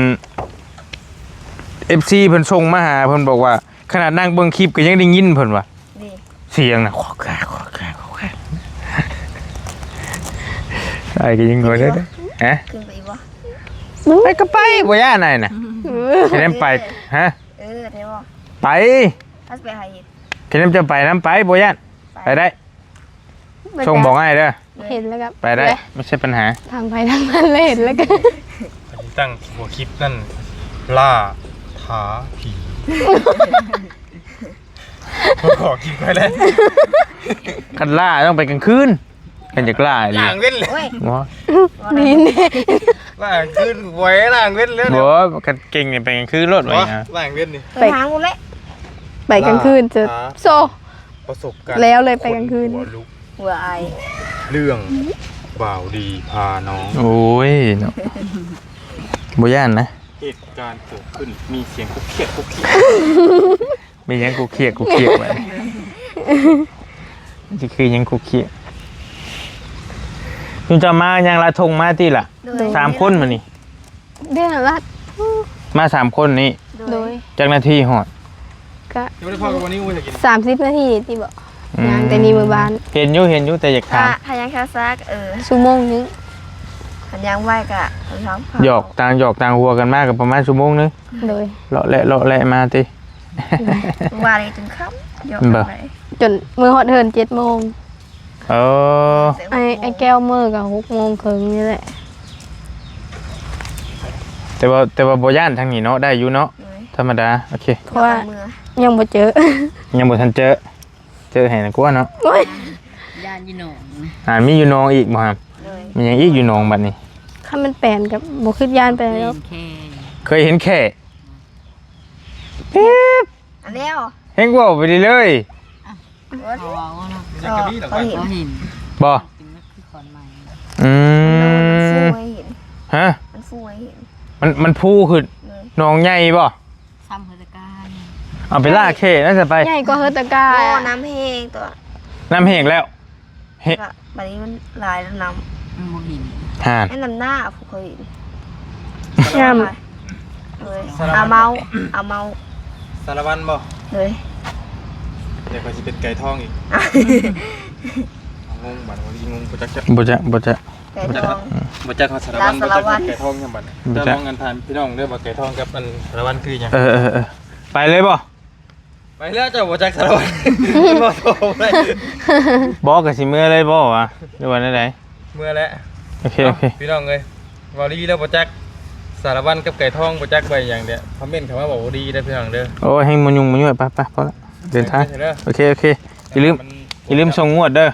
FC เพิ่นส่งมาหาเพิ่นบอกว่าขนาดนั่งเบิ่งคลิปก็ยังได้ยินเพิ่นว่า ดี เสียงน่ะขอแกไอ้ก็ยังงงได้ฮะ ขึ้นไปอีกวะ ไปก็ไปบ่ย่านายน่ะแค่นั้นไปฮะ เทวะ ไป ถ้าไปหาเห็ด แค่นั้นจะไปน้ำไปบ่ย่านไปได้ส่งบอกให้เด้อ เห็นแล้วครับ ไปได้ไม่ใช่ปัญหา ทางไปทางมันเลยเห็นแล้วกัน อันนี้ตั้งหัวคลิปนั่นล่าท้าผีขอคลิปไปแล้ว คันล่าต้องไปกลางคืน กันจะกล้าดิ ล่างเว้นเลย โอ้ย บ่ นี่นี่ ล่างขึ้นไว้ล่างเว้นเลย บ่กันเก่งนี่ไปกันคือรถไว้นะ ล่างเว้นนี่ ไปทางกูเลย ไปกลางคืนจะโซ ประสบการณ์ แล้วเลยไปกลางคืน หัวลุก หัวไอ เรื่องบ่าวดีพาน้อง โอ้ยเนาะบ่ย่านนะ เหตุการณ์เกิดขึ้นมีเสียงคุกเคียดคุกเคียด ไม่ยังกูเครียดไว้สิคือยังกูเครียดคุณจะมายังละทงมาที่ล่ะ3คนมานี่ เดือนละ มา3คนนี้ โดย จักนาทีหอด ก็ ยังไม่ได้พอกับวันนี้อุ้ยจะกิน 30 นาทีที่บอกยังแต่นี่มือบ้าน เห็นอยู่แต่อยากถาม ถ้ายังแค่ซักชั่วโมงนึง ขันยังไหวกะพร้อม หยอกต่างหัวกันมากกับประมาณชั่วโมงนึง โดย เลาะแหละมาติ ว่าเลยจนค่ำหยอกไป จนมือฮอดเทิร์น7 โมง เออ ไอ้แก้วมือกับ6 โมงครึ่งนี่แหละ แต่ว่าบ่ย่านทางนี้เนาะได้อยู่เนาะธรรมดาโอเค เพราะว่า มือ ยังบ่เจอ ยังบ่ทันเจอให้นะกว่าเนาะ โอ้ย ย่านยี่หนองนะ มีอยู่น้องอีกบ่ครับ เลย มีหยังอีกอยู่น้องบัดนี้ ถ้ามันแปลนกับบ่ขึ้นยานไป เล่ แล้ว นแค่ เคยเห็นแค่ อันเนี้ย เห็นเว้าไปดิเลย เขาเอาเนาะ ยังกระบี่หรอก เขาเห็น เขาเห็น บ่ กินคือขอนใหม่ อื ฟู ม ให้เห็น ฮะ มันฟูให้เห็น มันพูขึ้น เลย น้องใหญ่บ่ ซ้ำเทศกาล เอาไปลากแค่น่าจะไป ใหญ่กว่าเฮอตะกา โอ้ อะ น้ำแห้งตัว น้ำแห้งแล้ว ก็บัดนี้มันลายแล้วน้ มันบ่เห็น ห่าน ำไอ้น้ำหน้าผู้เคยเห็น งาม เลยเอาเมา สารวัตรบ่ เลย เดี๋ยวก็จะเป็นไก่ทองอีกงงบัดวันนี้งงบ่จักจะ บ่จะ ไก่ทอง บ่จักเขาสารวัตรบ่จักไก่ทองยังบัดจะลองกันถามพี่น้องเด้อว่าไก่ทองกับอันสารวัตรคือหยัง เออไปเลยบ่ ไปแล้วเจ้าบ่จักสารวัตรบ่โทรได้ บอกกับสิเมื่อเลยบ่วะหรือว่าไหน เมื่อแล้ว โอเค พี่น้องเอ้ยวอลีแล้วบ่จักสารวัตรกับไก่ทองบ่จักไปอย่างเดียวคอมเมนต์คำว่าบ่ดีได้อพี่น้องเด้อ โอ้ยให้มันยุ่งไปพอละเดินทาง เด้อ โอเคอย่าลืมส่งงวดเด้อ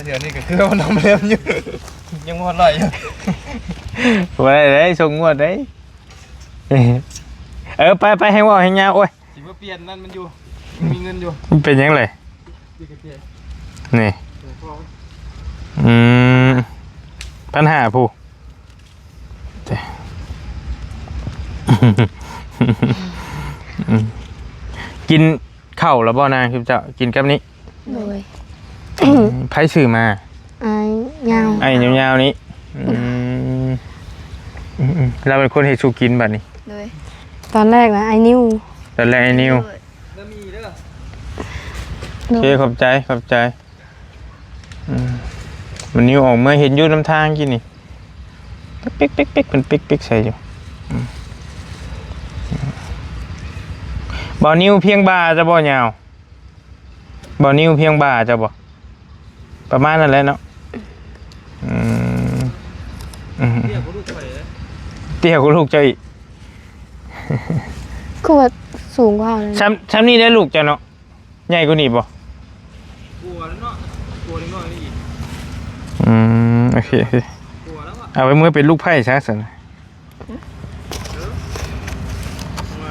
เดี๋ยวนี้ก็คือมันทำเร็วอยู่ยังบ่ไหลอยู่ ไว้ได้ส่งงวดได้ไปให้ว่าให้ยาวโอ้ย สิบ่เปลี่ยนนั่นมันอยู่มีเงินอยู่ มันเป็นยังไงนี่ปัญหาผู้กินข้าวแล้วบ่นางคือเจ้ากินกับนี้ โดย ไผซื้อมา ไอ้ยาว ไอ้ยาวๆนี้เราเป็นคนเฮ็ดสู่กินบัดนี้ เลย ตอนแรกนะไอ้นิ้ว แต่แรกไอ้นิว แล้วมีเด้อ โอเคขอบใจมันนิวออกเมื่อเห็นอยู่น้ำทางกินนี่ปิ๊กมันปิ๊กใส่อยู่บ่นิวเพียงบ่าจะบ่ยาวบ่นิวเพียงบ่าจะบ่ประมาณนั้นแหละเนาะเรียกบ่ลูกไปเลย เตี้ยกูลูกเจ้าอีก คือว่าสูงกว่าเลย ช้ำนี่ได้ลูกเจ้าเนาะใหญ่กว่านี่บ่ กลัวแล้วเนาะกลัวนิดหน่อยนี่อีก โอเค กลัวแล้วอ่ะ เอาไว้เมื่อเป็นลูกไผ่ซะสิ มา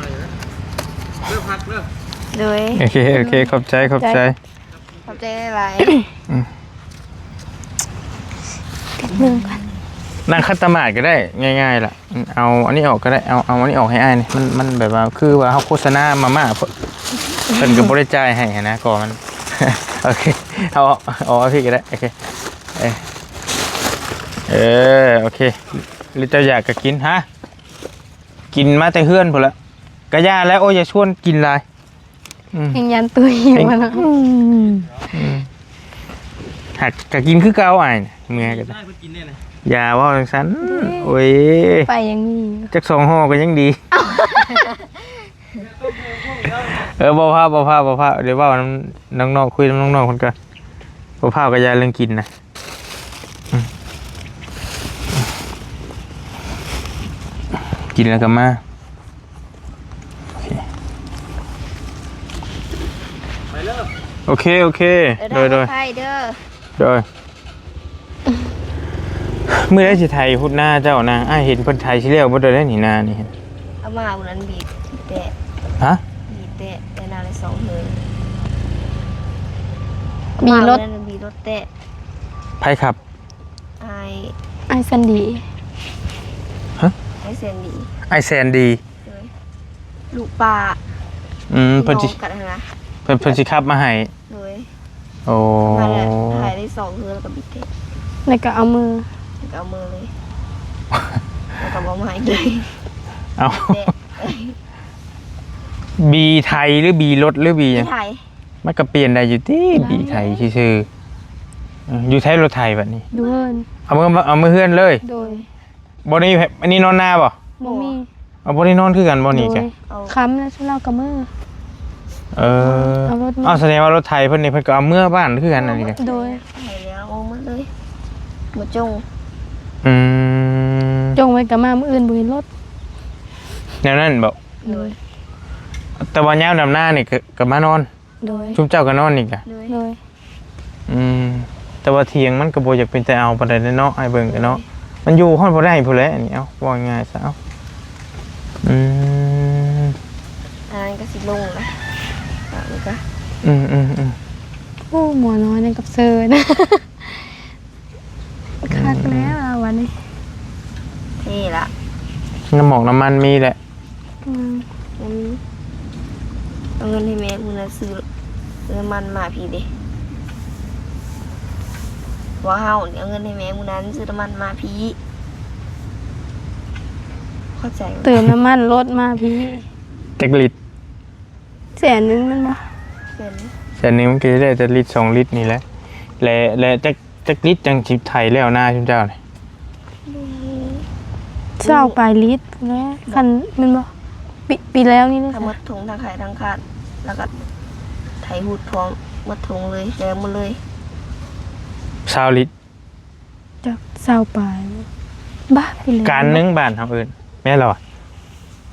อยู่นะเลิกพักเลิก เลย โอเคขอบใจ ขอบใจหลาย นั่งคัตมาดก็ได้ง่ายๆล่ะเอาอันนี้ออกก็ได้เอาอันนี้ออกให้อ้ายนี่มันแบบว่าคือว่าเขาโฆษณามาม่าเพิ่นก็บ่ได้จ่ายให้นะก่อมัน โอเคเอาพี่ก็ได้โอเคโอเคหรือเจ้าอยากก็กินฮะกินมาแต่เฮือนพุ่นละกะย่าแล้วโอ้ยอย่าชวนกินหลาย ยังยันตุยอยู่มัน หักก็กินคือเก่าอ้ายเมื่อยก็ได้ ได้เพิ่นกินแน่นะ อย่าว่าจังซั่นโอ้ย ไปยังมี จัก2ห่อก็ยังดี บ่พาเดี๋ยวว่าน้องๆคุยกับน้องๆคนก่อนบ่พาก็อย่าเรื่องกินนะกินแล้วก็มาโอเค เด้อ โดย ไพ่เด้อ โดย มื้อใดสิไทยพุดหน้าเจ้านะอ้ายเห็นเพิ่นไทยสิแล้วบ่ได้นี่นานี่ เอามาวันนั้นบีบแตะ ฮะ บีบแตะแต่นาเลย2เฮือ มีรถ มีรถแตะ ไผขับ ไอ ไอซันดี ไอเซนดี ไอ้แซนดี เลยลูกปลา เพิ่นสิ กัดนะ เพิ่นสิขับมาให้ เลย โอ้ มาแล้วถ่ายได้2เฮือแล้วก็บีบแตะ แล้วก็เอามือ แล้วก็เอามือเลยแล้วก็เอามาให้เลย เอา แตะ บีไทยหรือบีรถหรือบีหยัง ที่ไทย มันก็เปลี่ยนได้อยู่ติบีไทยซื่อๆอยู่ไทยรถไทยบัดนี้ ดูเฮิน เอามือเฮือนเลย โดย บ่นี่อันนี้นอนหน้าบ่ บ่มี เอาบ่ได้นอนคือกันบ่นี่ โด แก ยค้ำแล้วฉันเล่ากับมือ เออ เอารถมา เอาแสดงว่ารถไทยเพิ่นนี่เพิ่นก็เอาเมื่อบ้านคือกันอันนี้แก โดย ถ่ายแล้วเอามาเลยมาจง อืม จงไว้กับมามืออื่นบ่เห็นรถ แนวนั้นบ่ โดย แต่ว่ายามนำหน้านี่ก็มานอน โดย ชุมเจ้าก็นอนนี่กะ เลย โดย แต่ว่าเที่ยงมันก็บ่อยากเป็นแต่เอาปานใดเนาะไอ้เบิ่งกันเนาะมันอยู่ฮ้อนบ่ได้พุ่นแหละอันนี้เอ้าว่าง่ายซะเอ้าอืม อันนั้นก็สิลงนะอันนี้ก็ โอ้หมอน้อยนี่กับเซอร์นะคักแล้วอะวันนี้ เท่ละ น้ำหมอกน้ำมันมีแหละ อืม เอาเงินให้แม่มึงนะซื้อน้ำมันมาพี่ดิว่าเฮาเนี่ยเอาเงินให้แม่มึงนั้นซื้อน้ำมันมาพี่เข้าใจไหม เติมน้ำมันรถมาพี่ จักลิตร 100,000มันบ่ เป็น แสนนึงมันก็จะได้แต่ลิตร2ลิตรนี่แหละและจักลิตรจังสิไทยแล้วหน้าชุมเจ้านี่ เจ้าปลายลิตรแล้วคันมันบ่ปีแล้วนี่เลย ทั้งหมดถุงทั้งไข่ทั้งคาดแล้วก็ไถหูดพร้อมหมดถุงเลยแล้วหมดเลย 20ลิตร จากเจ้าปลายบ้าปีแล้ว การนึงบ้านเฮาเอิ้นแม่นแล้วอะ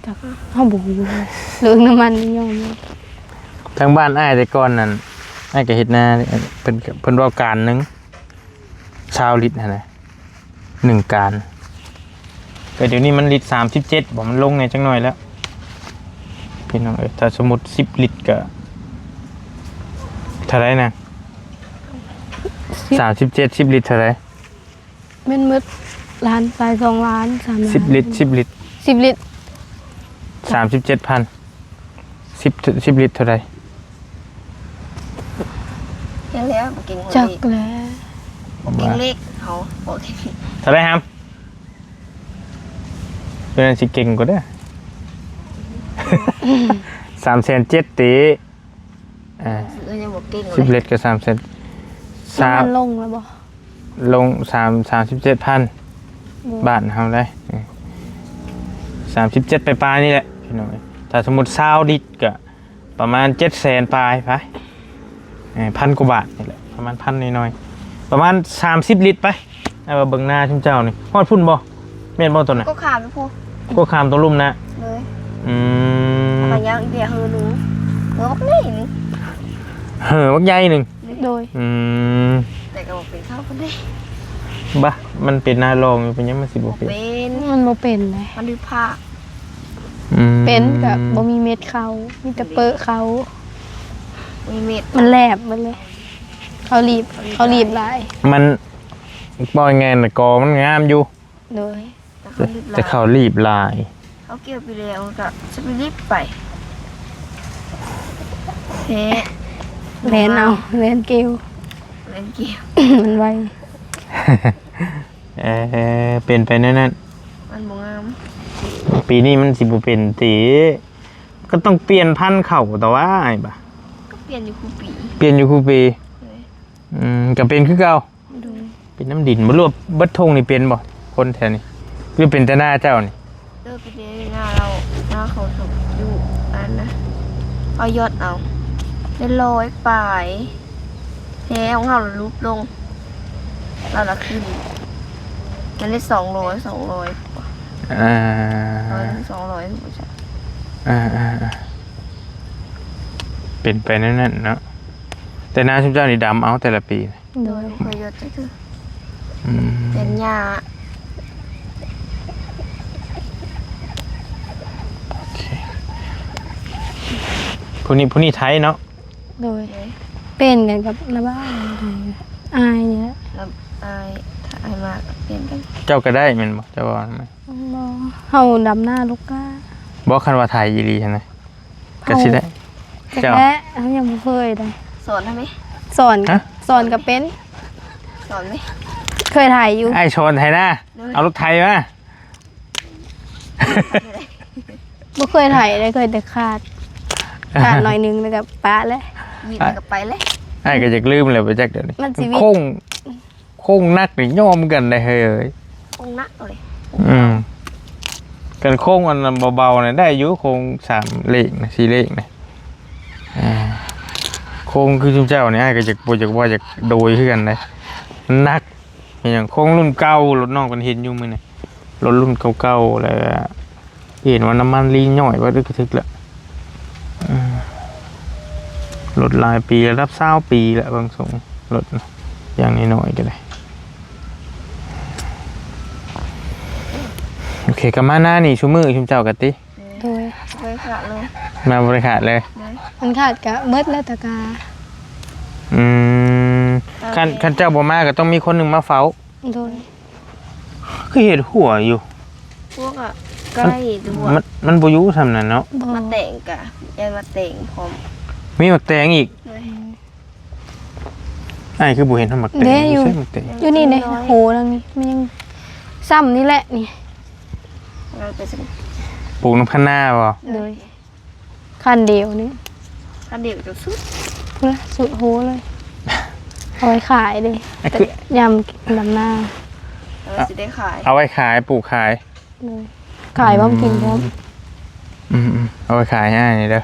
จากเฮาบ่รู้เลยเรื่องน้ำมันนี่ยอมเลย ทางบ้านอ้ายแต่ก่อนนั่นอ้ายก็เฮ็ดนาเพิ่นว่าการนึง20ลิตรนั่นแหละ1การก็เดี๋ยวนี้มันลิตร37บ่มันลงในจังหน่อยแล้วพี่น้องเอ้ยถ้าสมมุติ10ลิตรก็เท่าไหร่นะ37 10ลิตรเท่าไหร่ แม่นมืดล้านปลาย2ล้าน3ล้าน 10ลิตร10ลิตร 10ลิตร 37,000 10ลิตรเท่าไหร่ เห็นแล้วบอกเก่งคน จัก นี้ แล้ว บอกเก่งเลขเขาบอกเก่ง เท่าไหร่ครับเป็นอันสิเก่งกว่าเด้อ 307,000ตีซื้อยังบอกเก่งเล 10 ย ลิตรก็300,000 น้ำมันลงแล้วบ่ ลง37,000บาทเฮาได้37ปลายๆนี่แหละพี่น้องเอ้ยถ้าสมมุติ20ลิตรก็ประมาณ700,000ปลายไปพันกว่าบาทนี่แหละประมาณ1,000น้อยๆประมาณ30ลิตรไปเอามาเบิ่งหน้าชุมเจ้านี่ฮอดพุ่นบ่แม่นบ่ตัวน่ะ ก็ขาดไปพูด ก็ข้ามตรงลุ่มนะ เลย อืม ไปยังอีเดียเฮอหนึ่งเฮอบอกนี่หนึ่ง เฮ้อวักใหญ่หนึ่ง โดย อืม แต่ก็บอกเป็นข้าวคนนี้ บ้ามันเป็นหน้าลองอยู่เป็นยังมันสิบ่เป็น เป็น มันบ่เป็นเลย มันดื้อผ้า อืม เป็นแบบบ่มีเม็ดเขามีแต่เปอะเขา มีเม็ด มันแลบมันเลย เขารีบหลาย มันปล่อยไงน่ะกอมันงามอยู่ โดย แต่เขาดื้อลายแต่เขารีบลาย เขาเกี่ยวไปแล้วก็จะไปรีบไปเฮ้ แลนเอาแลนเกล เล่นเกี่ยว มันไว เป็นไปแน่นั่น มันบ่งาม ปีนี้มันสิบ่เป็นติก็ต้องเปลี่ยนพันธุ์เข่าแต่ว่าไอ้บ่ะ ก็เปลี่ยนอยู่คู่ปี เปลี่ยนอยู่คู่ปี เลย ก็เป็นคือเก่า โดย เป็นน้ำดินบ่รู้ว่าเบิดทงนี่เป็นบ่คนแถวนี้หรือเป็นแต่หน้าเจ้านี่ เลิกไปเลยหน้าเราหน้าเขาถูกอยู่อันนะเอายอดเอาได้100ปลายแท้ของเรารูปลงเราละขึ้นมันได้200 อ่า 200 ถูกไหมจ๊ะ เป็นไปนั่นน่ะเนาะแต่หน้าชุมเจ้านี่ดำเอาแต่ละปี โดย คอยยอดจะคือ อืม เป็นหญ้า ผู้นี้ไทยเนาะ โดยเป็นกันกับระบ้านอายเนี่ย แล้วอายถ้าอายมากก็เปลี่ยนกัน เจ้าก็ได้แม่นบ่เจ้าว่าทำไม บ่เฮาดำหน้าลูกก้า บ่คันว่าไทยอีหลีใช่ไหมก็สิได้ แต่ เจ้า แค่เฮายังบ่เคยได้ สอนได้ไหม สอน ฮะ สอนก็เป็น สอนไหม เคยถ่ายอยู่ ไอ้ชนไทยนะเอารถไทยมา บ่เคยถ่ายเลยเคยแต่ขาดหน่อยนึงแล้วก็ปะแล้ว วินกับไปเลย ไอ้ก็จะลืมเลยไปจักเดี๋ยวนี้ มันชีวิต โค้งนักนี่ยอมกันได้เฮ้ย องนักเลย กันโค้งอันเบาๆนะได้อยู่โค้ง3เลขนะ4เลขนะโค้งคือจุ่มเจ้าเนี่ยไอ้ก็จะบ่จักว่าจะโดยคือกันได้มันนักอย่างโค้งรุ่นเก่ารถน้องกันเห็นอยู่มื้อนี่รถรุ่นเก่าๆแล้วเห็นว่าน้ำมันลีย่อยว่าดึกทึกแล้วรถหลายปีแล้วรับ20ปีแล้วบางสงรถนะอย่างน้อยๆก็ได้โอเคก็มาหน้านี่ชุมือชุมเจ้ากะติ โดย เคยขาดเลย มาบริขาดเลย มันขาดก็เบิดแล้วแตะกา คันเจ้าบ่มาก็ต้องมีคนหนึงมาเฝ้า โดย คือเห็ดหัวอยู่ พวกอ่ะใกล้ดู มันบ่อยู่ซำนั้นเนาะ บ่ มาแต่งกะยันมาแต่งพร้อม มีหมักแตงอีก เลย อ้ายคือบ่เห็นทำหมักแตง เด้อยู่ ใช่หมักแตง อยู่นี่เด้โหทางนี้มันยังซ้ำนี่แหละนี่ เราไปสิ ปลูกน้ำพันหน้าบ่ เลยคันเดียวนี่ ถ้าเด็กจะสุด พุ่นละสุดโหเลยเอาไว้ขายเด้ ไอ้คือย ำดำหน้า เราจะได้ขาย เอาไว้ขายปลูกขาย เลยขายพร้อมกินพร้อม เอาไว้ขายให้อ้ายนี่เด้อ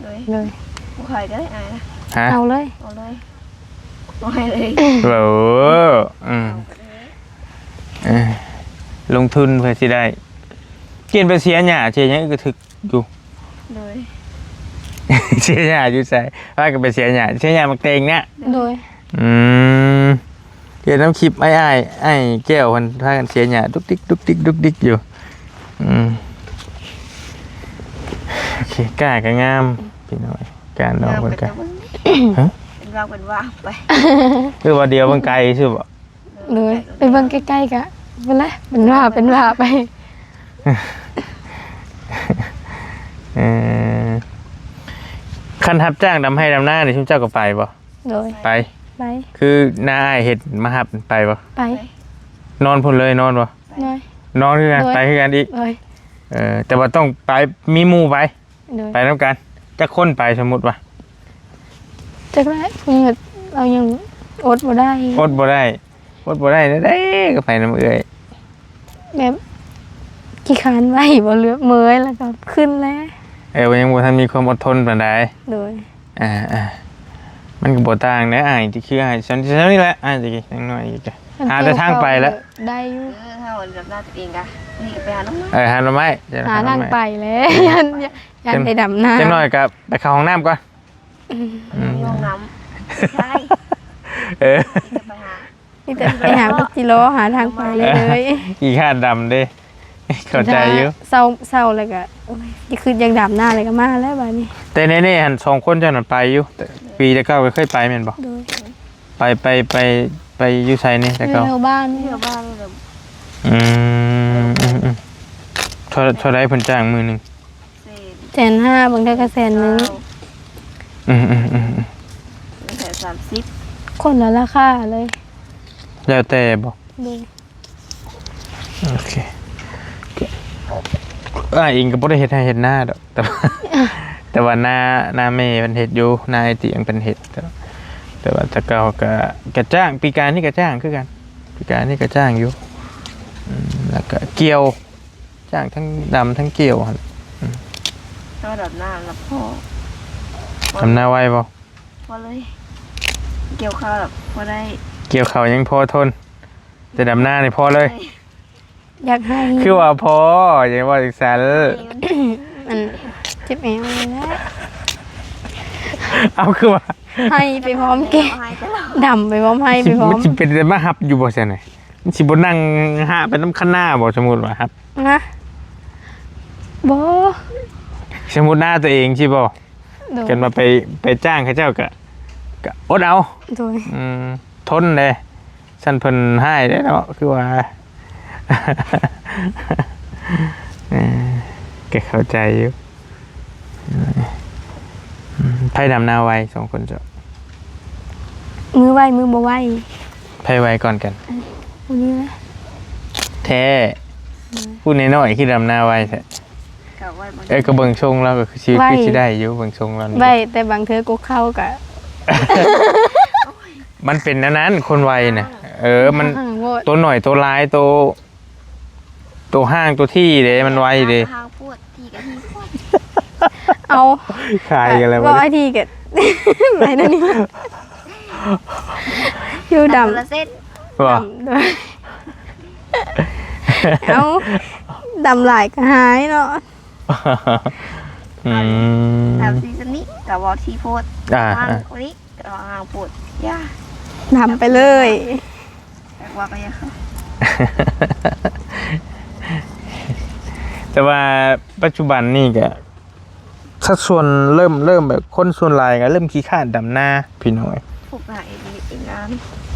เลย เลย ผู้ขายก็ได้อายนะ ฮะ เอาเลย เอาเลยเอาให้เลย เว้อลงทุนเพื่อสิได้กินไปเสียหญ้าเสียหยังก็ถึกอยู่ เลย เสียหญ้าอยู่ใส่ว่าก็ไปเสียหญ้าหมักแตงเนี่ย โดย เดี๋ยวน้ำคลิปไอ้แก้วมันพากันเสียหยาดุกดิกดุกดิกดุกดิกอยู่โอเคกล้าก็งามพี่น้อยการดอกมันกัน เป็นว่างเป็นว่างไป คือว่าเดียวมันไกลใช่ป่ะ เลยไปเบิ่งใกล้ๆกะเป็นไรเป็นว่าไป คันทับจ้างดำให้ดำหน้านี่ชุ่มเจ้าก็ไปป่ะ โดย ไป ไป คือน้าไอ้เห็ดมาหับไปป่ะ ไป นอนพุ่นเลยนอนป่ะ เลย นอนคือกันไปคือกันอีก เลย แต่ว่าต้องไปมีหมู่ไป เลย ไปน้ำกันจะค้นไปสมมุติว่า จักแล้วเพิ่งเรายังอดบ่ได้ อดบ่ได้ได้ก็ไปน้ำเอื้อย แบบขี้คร้านไว้บ่เหลือเมยแล้วก็ขึ้นแล้ว ยังบ่ทันมีความอดทนปานใด โดย มันก็บ่ต่างนะที่คือฉันนี่แหละจะกี่จังน้อยอีกหาแต่ทางไปแล้ว ได้อยู่ ถ้าวันรับหน้าตัวเองกะนี่ไปหาน้อง หาหน่อไม้ หาทางไปแล้ว ยันได้ดำน้ำ จังน้อยก็ไปเข้าห้องน้ำก่อน ห้องน้ำใช่จะไปหา นี่แต่ไปหาพุทธิโลหาทางไปเลย อีคาดดำเด้เข้าใจอยู่ เศร้าเลยก็โอ้ยนี่คือยังดำหน้าเลยก็มาแล้วบัดนี้ แต่แน่ๆหัน2คนเจ้านั่นไปอยู่แต่ปีแต่เก่าก็เคยไปแม่นบ่ โดย ไปอยู่ไสนี่แต่เก่า แถวบ้าน เที่ยวบ้านเลย เท่าไรเพิ่นจ้างมือหนึง เศษ 150,000บางเท่าก็100,000 แสน30 คนละราคาเลย แล้วแต่บ่ โดย โอเคเองก็บ่ได้เฮ็ดให้เฮ็ดหน้าดอกแต่ว่าหน้าแม่เพิ่นเฮ็ดอยู่หน้าไอ้เตียงเพิ่นเฮ็ดแต่ว่าแต่เก่าก็จ้างปีการนี่ก็จ้างคือกันปีการนี่ก็จ้างอยู่แล้วก็เกี่ยวจ้างทั้งดำทั้งเกี่ยวหั่น ถ้าดับหน้าแล้วพ่อ ทำหน้าไว้บ่ พอเลยเกี่ยวข้าวแบบพอได้ เกี่ยวเขายังพอทนแต่ดำหน้านี่พอเลย อยากให้ คือว่าพออย่าว่าจังซั่น มันเจ็บแอวเลยนะ เอาคือว่า ให้ไปพร้อมเก หายไปแล้ว ดำไปพร้อมให้ไปพร้อ มั ม นสิเป็นได้มาหับอยู่บ่ซั่นน่ะมันสิบ่นั่งหาไปน้ำคันหน้าบ่สมมุติว่าครับ นะบอ สมมุติหน้าตัวเองสิบ่ โ โดย กันมาไปจ้างเขาเจ้าก็อดเอา โดย ทนเลยฉันเพิ่นให้ได้เนาะคือว่า แกเข้าใจอยู่ไพ่ดำนาไว2 คนเจ้า มือไหวมือบ่ไหว ไพ่ไวก่อนกัน อันนี้นะ แท้พูดน้อยๆคือดำนาไวแท้ กับไว้บน ก็เบิ่งชงเราก็คือชีวิตที่ได้อยู่เบิ่งชงเรานี่ ไหวแต่บางเธอก็เข้ากับ มันเป็นนั้นคนไวน่ะมัน โวด ตัวหน่อยตัวร้ายตัวห้างตัวที่เด้มันไวเด้ ทางพูดที่กับที่พูด เอา คายกันแล้ว บ่ไอทีกับ ไหนนั่นนี่อยู่ดำ ละเส้น ว่า ดำด้วยเอาดำหลายก็หายเนาะ ตามซีซั่นนี้กับวอลที่พูด อ่า ทางคนนี้กับทางพูดย่า ดำไปเลย แต่ว่าก็ยังเขา แต่ว่าปัจจุบันนี่ก็สัดส่วนเริ่มแบบคนส่วนหลายก็เริ่มขี้ข้านดำหน้าพี่น้อย ผูกหายอีกงาน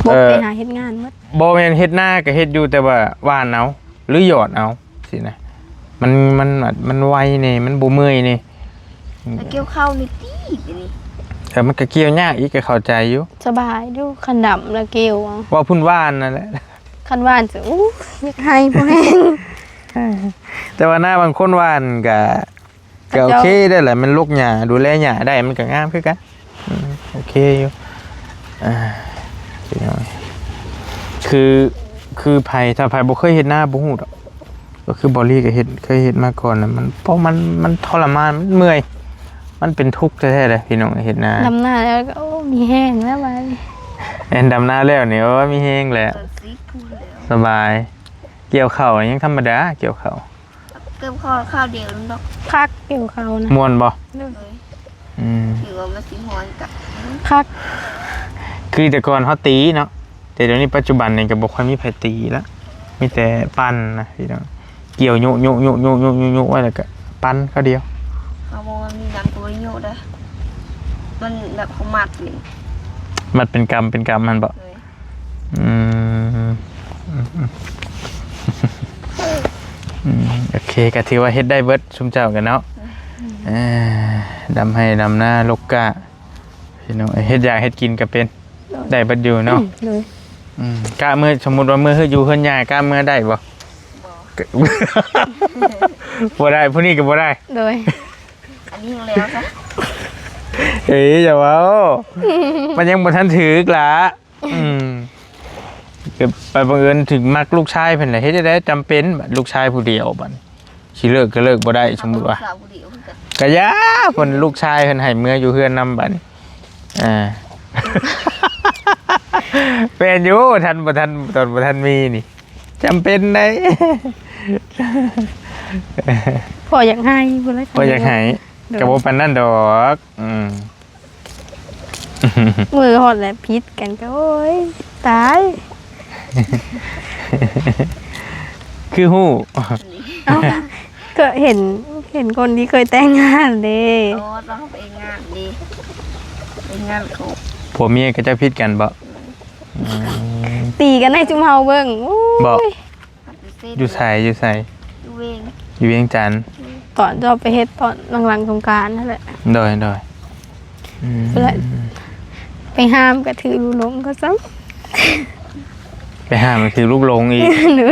บ่ไปหาเฮ็ดงานหมด บ่แม่นเฮ็ดหน้าก็เฮ็ดอยู่แต่ว่าว่านเอาหรือหยอดเอาสินะมันไวนี่มันบ่เมื่อยนี่ แล้วเกี่ยวเข้าในตีไปนี่ แต่มันก็เกี่ยวยากอีกก็เข้าใจอยู่ สบายดูคันดำแล้วเกี่ยวเอา ว่าพุ่นว่านนั่นแหละ คันว่านจะอู้อยากให้บ่แห้ง แต่ว่าหน้าบางคนว่านก็โอเคได้แหละมันลูกหญ้าดูแลหญ้าได้มันก็งามคือกันโอเคอยู่พี่น้อยคือไผถ้าไผบ่เคยเฮ็ดหน้าบ่ฮู้ดอกก็คือบอลลี่ก็เคยเฮ็ดมาก่อนแล้วมันเพราะมันทรมานมันเมื่อยมันเป็นทุกข์แท้ๆเลยพี่น้องเฮ็ดหน้า ดำหน้าแล้วก็โอ้มีแห้งแล้วบัดนี้ แอนดำหน้าแล้วนี่ว่ามีแฮงแหละ ตอนซีพูดแล้ว สบาย เกี่ยวข้าวยังธรรมดาเกี่ยวข้าว เกี่ยวข้าวเดียวนั่นดอก คักเกี่ยวเขานะ ม่วนบ่ เลย ถือว่ามาสีหอนกับ คัก คือแต่ก่อนเฮาตีเนาะแต่เดี๋ยวนี้ปัจจุบันนี่ก็บ่ค่อยมีไผตีแล้วมีแต่ปั้นนะพี่น้องเกี่ยวยุไว้แล้วก็ปั้นเขาเดียว เขาบอกว่ามีน้ำตัวโยดเลยมันแบบเขามัดเลย มันเป็นกรรมมันบ่ เลย โอเคก็ถือว่าเฮ็ดได้เบิดชุมเจ้ากันเนาะดำให้ดำหน้าลกกะพี่น้องเฮ็ดอยากเฮ็ดกินก็เป็นได้เบิดอยู่เนาะ เลย กะมื้อสมมุติว่ามื้อเฮาอยู่เฮือนยายกะมื้อได้บ่ บ่ได้ผู้นี้ก็บ่ได้ เลย อันนี้ยังแล้วซะ เอ้ยอย่าเว้ามันยังบ่ทันถึกล่ะก็ไปบังเอิญถึงมักลูกชายเพิ่นแหละเฮ็ดได้จำเป็นบัดลูกชายผู้เดียวบัดสิเลิกก็เลิกบ่ได้สมมุติว่า สาวบุรีเอากัน ก็ยาเพิ่นลูกชายเพิ่นให้เมื่ออยู่เฮือนนำบัดนี้เป็นอยู่ทันบ่ทันตอนบ่ทันมีนี่จำเป็นได้ พออยากให้พุ่นละ บ่อยากให้ก็บ่ปานนั้นดอกมือหอดแล้วพิษกันก็โอ้ยตาย คือฮู้ เอ้าก็เห็นคนที่เคยแต่งงานเด้ โอ้เราไปงานดีไปงานเขา ผัวเมียก็จะผิดกันบ่ ตีกันให้จุมเฮาเบิ่งโอ้ บ่ ย อยู่ไส อยู่เวง อยู่เวียงจันทน์ ตอนจะไปเฮ็ดตอนหลังๆสงกรานต์นั่นแหละ โดย เพื่อไปห้ามก็ถือลูกหลงก็ซ้ ไปหามันคือลูกหลงอีก ำหนู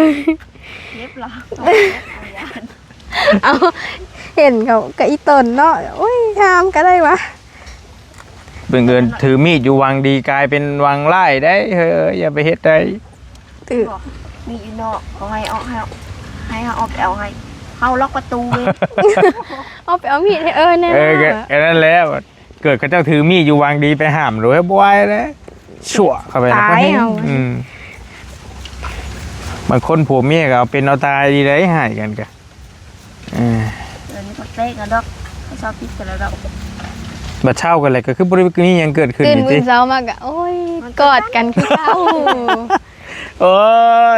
เรียบร้อย เอาเห็นเขากะอีตนเนาะโอ้ยห้ามก็ได้วะ เบิ่งเอิญถือมีดอยู่วังดีกลายเป็นวังไล่ได้เฮ้ยอย่าไปเฮ็ดได้ ตื่น บอกมีอยู่นอกเขาให้เอาไปเอาให้เขาล็อกประตูเลย เอาไปเอามีดให้แน่ ก็นั่นแหล้วเกิดเขาเจ้าถือมีดอยู่วังดีไปห้ามหรือบ่ไหวแล้วชั่วเข้าไปแล้วก็เฮ็ดบางคนผัวเมียก็เอาเป็นเอาตายดีได้หายกันกะเดี๋ยวนี้เขาเต้กันดอกเขาชอบพิษกันแล้วดอก บัดเช่ากันเลยก็คือบ่ได้มีหยังเกิดขึ้น ตื่น นี่ มื้ ติ อเช้ามากะโอ้ยกอดกันคือเช้า โอ้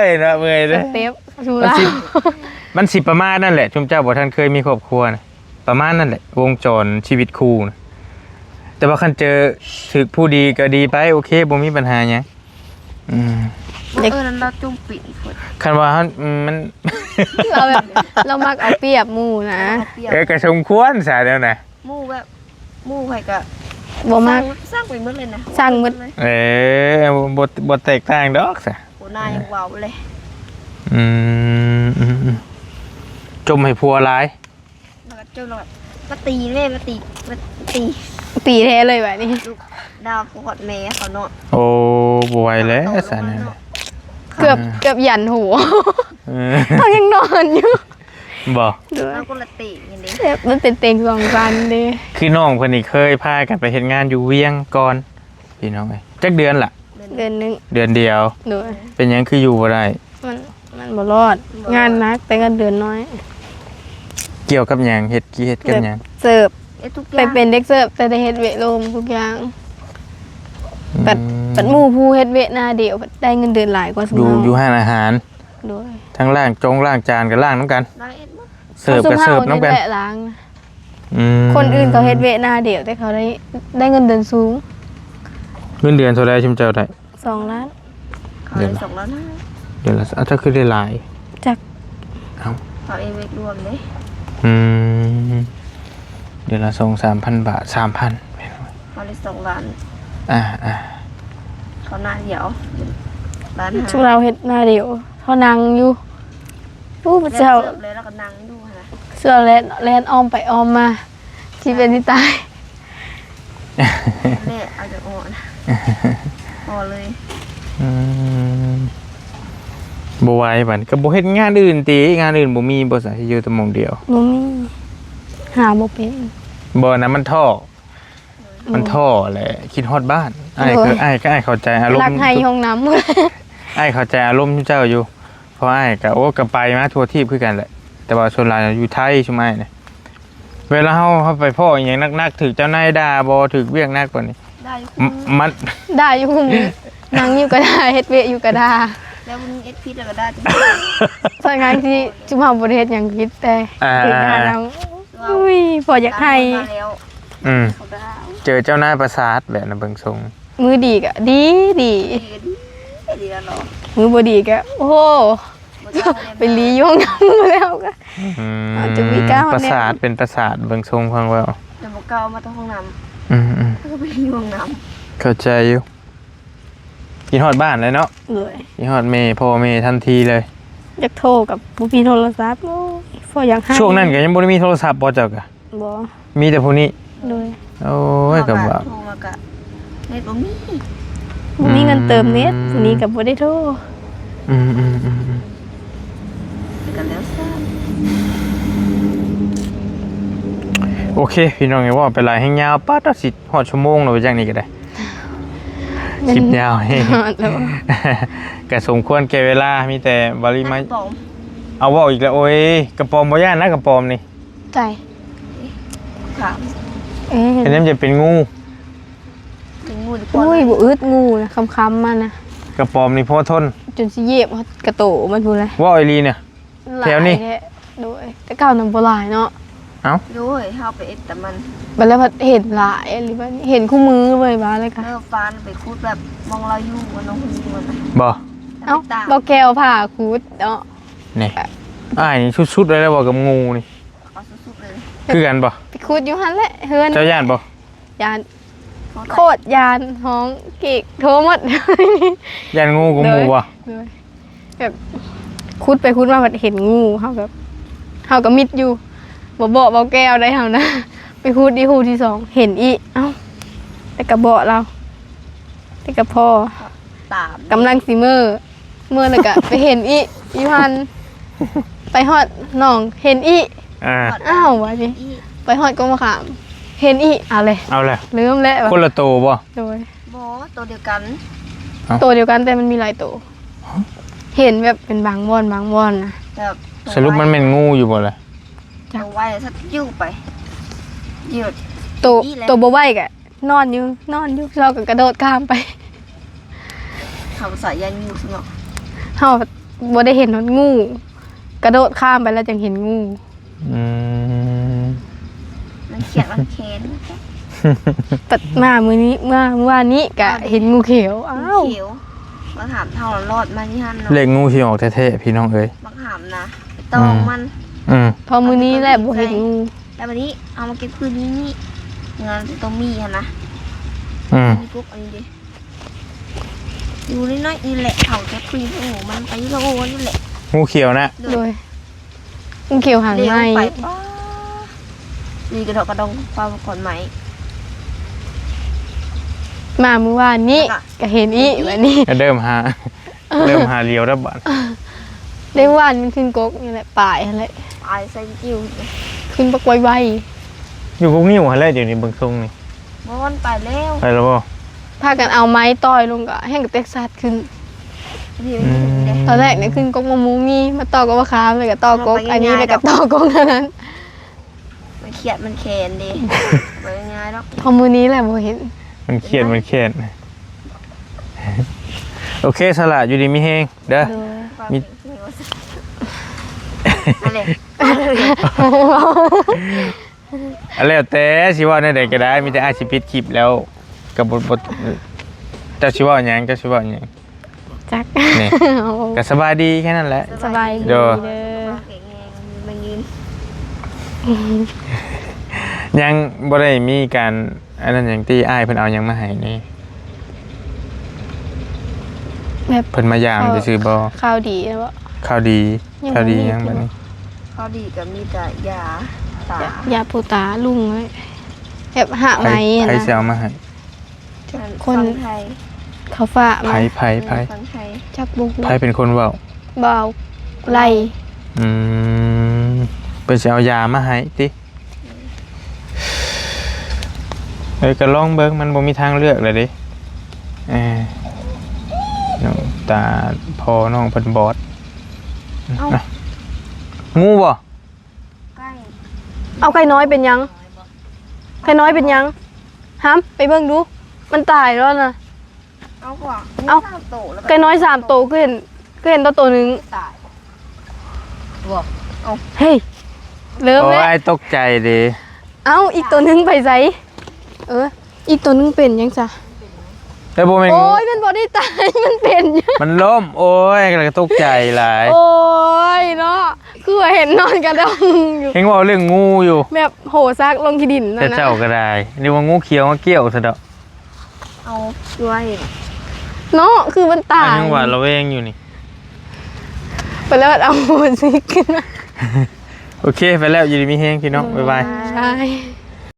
ยน่าเมื่อยเด้อ เต็บชูลา มันสิประมาณนั่นแหละชุมเจ้าบ่ทันเคยมีครอบครัวนะประมาณนั่นแหละวงจรชีวิตคู่นะ แต่ว่าคันเจอถึกผู้ดีก็ดีไปโอเคบ่มีปัญหาหยังนั้นเราจุ่มปิ่นฝน คันว่ามัน เราแบบเรามักเอาเปรียบหมู่นะ ก็สมควรซะแล้วนะ หมู่แบบหมู่ไผก็ บ่มัก สร้างไปหมดเลยนะ สร้างหมด บ่แตกต่างดอกซะ โหนายว้าวเลย อืมจมให้พัวหลาย แล้วก็จุ่มแล้วมาตีแม่มาตี ตีแท้เลยแบบนี้ ลูกดาวกอดแม่เขาเนาะ โอ้บ่ไหวแล้วซะนะ เกือบยันหัว เออ เขายังนอนอยู่ บ่ ด้วย แล้วก็ละตีอย่างนี้ แบบมันเป็นเต็งสองสันเด้ คือน้องเพิ่นนี่เคยพากันไปเฮ็ดงานอยู่เวียงก่อนพี่น้องเอ้ยจักเดือนล่ะ เดือนหนึง เดือนเดียว ด้วย เป็นหยังคืออยู่บ่ได้ มันบ่รอด งานหนักแต่เงินเดือนน้อย เกี่ยวกับหยังเฮ็ดกับหยัง เสิร์ฟ ทุกอ ไป ย่าง เป็นเด็กเสิร์ฟแต่ได้เฮ็ดเวทโลมทุกอย่าง ปัด อืม ปัดหมู่ผู้เฮ็ดเวทหน้าเดียวปัดได้เงินเดือนหลายกว่าสม อยู่ห้านอาหาร ด้วย ทั้งล้างจานกับล้างน้ำกัน ได้เอ็ดมั้ง เสิร์ฟกับเสิร์ฟน้ำกัน แหละล้าง อืม คนอื่นเขาเฮ็ดเวทหน้าเดียวแต่เขาได้เงินเดือนสูง เงินเดือนเท่าไรชิมเจ้าได้ 2 ล้าน เขาเลย2 ล้าน เดือนละถ้าคือได้หลาย จาก เอ้า เขาเองเวกรวมเลย อืมเดือนละ2-3,000 บาท 3,000 เขาเลย2 ล้าน อ่า เขาหน้าเดียวล้าน ชุเราเฮ็ดหน้าเดียวเขานั่งอยู่ผู้พระ เจ้า เจ้า เลยแล้วก็นั่งดูนะ เสื้อแลนอ้อมไปอ้อมมาที่เป็นที่ตาย แม่เอาจะอ่อนอ่อนเลย อืมบ่ไหวบัดก็บ่เฮ็ดงานอื่นติงานอื่นบ่มีบ่ซะที่อยู่แต่หม่องเดียว บ่มีหาบ่เป็น บ่นะมันท่อแหละคิดฮอดบ้านอ้ายคืออ้ายก็อ้ายเข้าใจอารม รัก ณ์ ให้ห้องน้ำ อ้ายเข้าใจอารมณ์เจ้าอยู่เพราะอ้ายก็ก็ไปมาทั่วทีปคือกันแหละ แต่ว่าส่วนหลายอยู่ไทยใช่ไหมเนี่ยเวลาเฮาไปพ่ออหย่างนักๆถึกเจ้านายด่าบ่ถึกเวียกนักกว่านี้ ได้อยู่ มัน ได้อยู่คุมนั่งอยู่ก็ได้เฮ็ดเวทอยู่ก็ได้ แล้วมึงเอ็ดพีแล้วก็ได้ ส่วนงานที่จุมเฮาบ่ได้เฮ็ดหยังผิดแต่ถึงงานแล้วอุ้ยพออยากให้ มาแล้ว อืม เขาได้ เจอเจ้านายประสาทแบบนั้นเบิ่งทรง มือดีก็ดี ดีแล้วเนาะ มือบ่ดีก็โอ้โหไปรีอยู่ห้องน้ำแล้วก็ อืม อาจจะมีก้าวแน่ ประสาทเป็นประสาทเบิ่งทรงฟังว่า เดี๋ยวบอกเกามาต้องห้องน้ อืม ำก็ไปอยู่ห้องน้ เข้าใจอยู่กินฮอดบ้านเลยเนาะ เลย กินฮอดแม่พ่อแม่ทันทีเลย อยากโทรกับบ่มีโทรศัพท์โอ้ยพออยากให้ ช่วงนั้นก็ยังบ่ได้มีโทรศัพท์บ่เจ้าก็ บ่ มีแต่ผู้นี้ เลย โอ้ ำ ยก็ว่า โทรมากะเน็ตบ่มี บ่มีเงินเติมเน็ตวันนี้ก็บ่ได้โทร อืม กันแล้วซ่า โอเค พี่น้องอย่าว่าไปหลายแห่งยาวป้าตัดสิฮอดชั่วโมงแล้วไปจังนี้ก็ได้คลิปยาวให้ แล้ว ก็สมควรแก่เวลามีแต่บริมา ปอม เอาเว้าอีกแล้วโอ้ยกระปอมบ่ย่านนะกระปอมนี่ ใจ ขาม เอ๊ะ เป็นน้ำจะเป็นงู ถึงมูดีกว่า อุ้ยบ่อึดงูนะคำๆมันนะ กระปอมนี่พอทน จนสิเหยียบกระโตมันพูดเลย เว่าอีหลีเนี่ย แถวนี้ หลายโดยแต่เก่านำบ่หลายเนาะ ด้วยเฮาไปเอ็ดแต่มัน บัดแล้วพัดเห็นหลายหรือว่าเห็นคู่มือเลยบ้าเลยค่ะ เลิกฟานไปคูดแบบมองเราอยู่มันน้องคนนี้มันไป บ่ เอ้า ตา บ่แก้วผ่าคูดเนาะ นี่อ้ายนี่ชุดๆเลยแล้วบ่กับงูนี่ เขาสุดๆเลย คือกันบ่ ไปคูดอยู่หั่นแหละเฮือน เจ้าย่านบ่ ยาน เขา โคตรยานห้องกิกโทรหมด ย่านงูกับหมูบ่ เลยแบบคูดไปคูดมาพัดเห็นงูเฮาแบบเฮาก็มิดอยู่บ่บอกบ่แก้วได้เฮานะ ไปคูดที่ฮูที่สองเห็นอีเอ้าแต่กระบอกเราแต่กระพ่อ ตาม กำลังสิเมื่อแล้วก็ ไปเห็นอีอยู่หันไปฮอดหนองเห็นอี อ่า อ้าววะนี่ อี ไปฮอดกองมะขามเห็นอีเอาเลย เอาแล้ว ลืมแล้ว คนละโตบ่ โดย บอตัวเดียวกัน ตัวเดียวกันแต่มันมีหลายตัวเห็นแบบเป็นบางวอนนะ แบบ สรุปมันเป็นงูอยู่บ่ล่ะ ตัวไว้สักยิ้วไปยืด ตัว อีแล้ว ตัวบ่ไหวกะนอนอยู่เราก็กระโดดข้ามไป เขาใส่ยันงูสงบ เฮาบ่ได้เห็นนงู กระโดดข้ามไปแล้วจึงเห็นงู อืม มันเขียนมันแค้น ตัดมามื้อนี้เมื่อวานนี้ก็เห็นงูเขียวอ้าว เขียวบักหามเท่าละรอดมาที่หัน เล เนาะ ขงูสิออกแท้ๆพี่น้องเอ้ย บักหามนะตองมัน พอมื้อนี้แหละบ่เห็นงู แล้ววันนี้เอามาเก็บคืนนี้นี่งานต้องมีฮะนะ มีปุ๊บอันนี้ดิอยู่น้อยๆนี่แหละเขาแค่ปีนโอ้โหมันไปโลนี่แหละ งูเขียวนะ โดยงูเขียวหาง เลี้ยว ไหม้ ไปป้านี่กระดอกกระดองปลาขอนไหม มาเมื่อวานนี้ก็เห็นอีกวันนี้ ก็เริ่มหาเลียวแล้วบัด ได้วานมันขึ้นกกนี่แหละป่ายอะไร ตายใส่จิ้ว ขึ้นปักไว อยู่พวกนิ้วหั่นแหละเดี๋ยวนี้เบิ่งทรงนี่ บอนไปแล้ว ไปแล้วบ่ ๆพากันเอาไม้ต่อยลงก็แห้งกับเต็กซัสขึ้น พี่ไม่เห็นเลย ตอนแรกเนี่ยขึ้นกกมะมูมีมาต่อกับมะขามเลยกับต่อกกอันนี้เลยกับต่อกกเท่านั้น มันเขียดมันแขนดิไปง่ายแล้ว พอมือนี้แหละบ่เห็น มันเครียดโอเคสละอยู่ดีมีแฮงเด้อ มี อะไร อันแล้วแต่สิว่าในใดก็ได้มีแต่อาชีพปิดคลิปแล้วกับบทเจ้าสิว่าหยังเจ้าสิว่าหยัง จัก นี่ ก็สบายดีแค่นั้นแหละ สบายดี เด้ เด้ อ อ แข็งแรงมันยืน ยังบ่ได้มีการอันนั้นหยังที่อ้ายเพิ่นเอาหยังมาให้นี่ แบบ เพิ่นมายามซื่อๆบ่ ข้าวดีแล้วบ่ ข่าวดี ยังบ่ ข่าวดี มี ยังบัดนี้ ข้อดีกับมีแต่ยาตาย าปูตาลุงไว้แบบหา ไผ ไม้อะ ไผ นะ สิเอามาให้ คน ไทย เขาฝาก ไผ มา ไผไผ ฟังไทย จักบุก ไผเป็นคนเว้า เบาไล่ อืมเพิ่นสิเอายามาให้ติก็ลองเบิ่งมันบ่มีทางเลือกเลยเด้น้องตาพ่อน้องเพิ่นบอดนะงูบ่ ใกล้ เอาไก่น้อยเป็นยังไก่น้อยเป็นยังห้ามไปเบิ่งดู มันตายแล้วนะ เอากว่า เอา สามโตแล้ว ไก่น้อย3โตวก็เห็นตัวหนึง ตาย บอก เฮ้ยเริ่ม โอ้ แล้ว ยตกใจเด้ เอ้าอีกตัวหนึงไปไสอีกตัวหนึงเป็นยังจ้ะ แต่บ่แม่น โอ้ งู ยมันบ่ได้ตาย มันเป็นยัง มันล้มโอ้ยก็ตกใจหลาย โอ้ยเนาะคือว่าเห็นนอนกระดองอยู่ เห็นว่าเรื่องงูอยู่ แบบโหซักลงที่ดิน แต่ นั่นนะ เจ้าก็ได้นี่ว่างูเขียวมาเกี่ยวซะดอก เอาด้วย เนาะคือมันตาย อันยังว่าระแวงอยู่นี่ ไปแล้วเอาหัวซิกขึ้นมา โอเคไปแล้วอยู่ดีมีแฮงพี่น้องบ๊ายบาย ใช่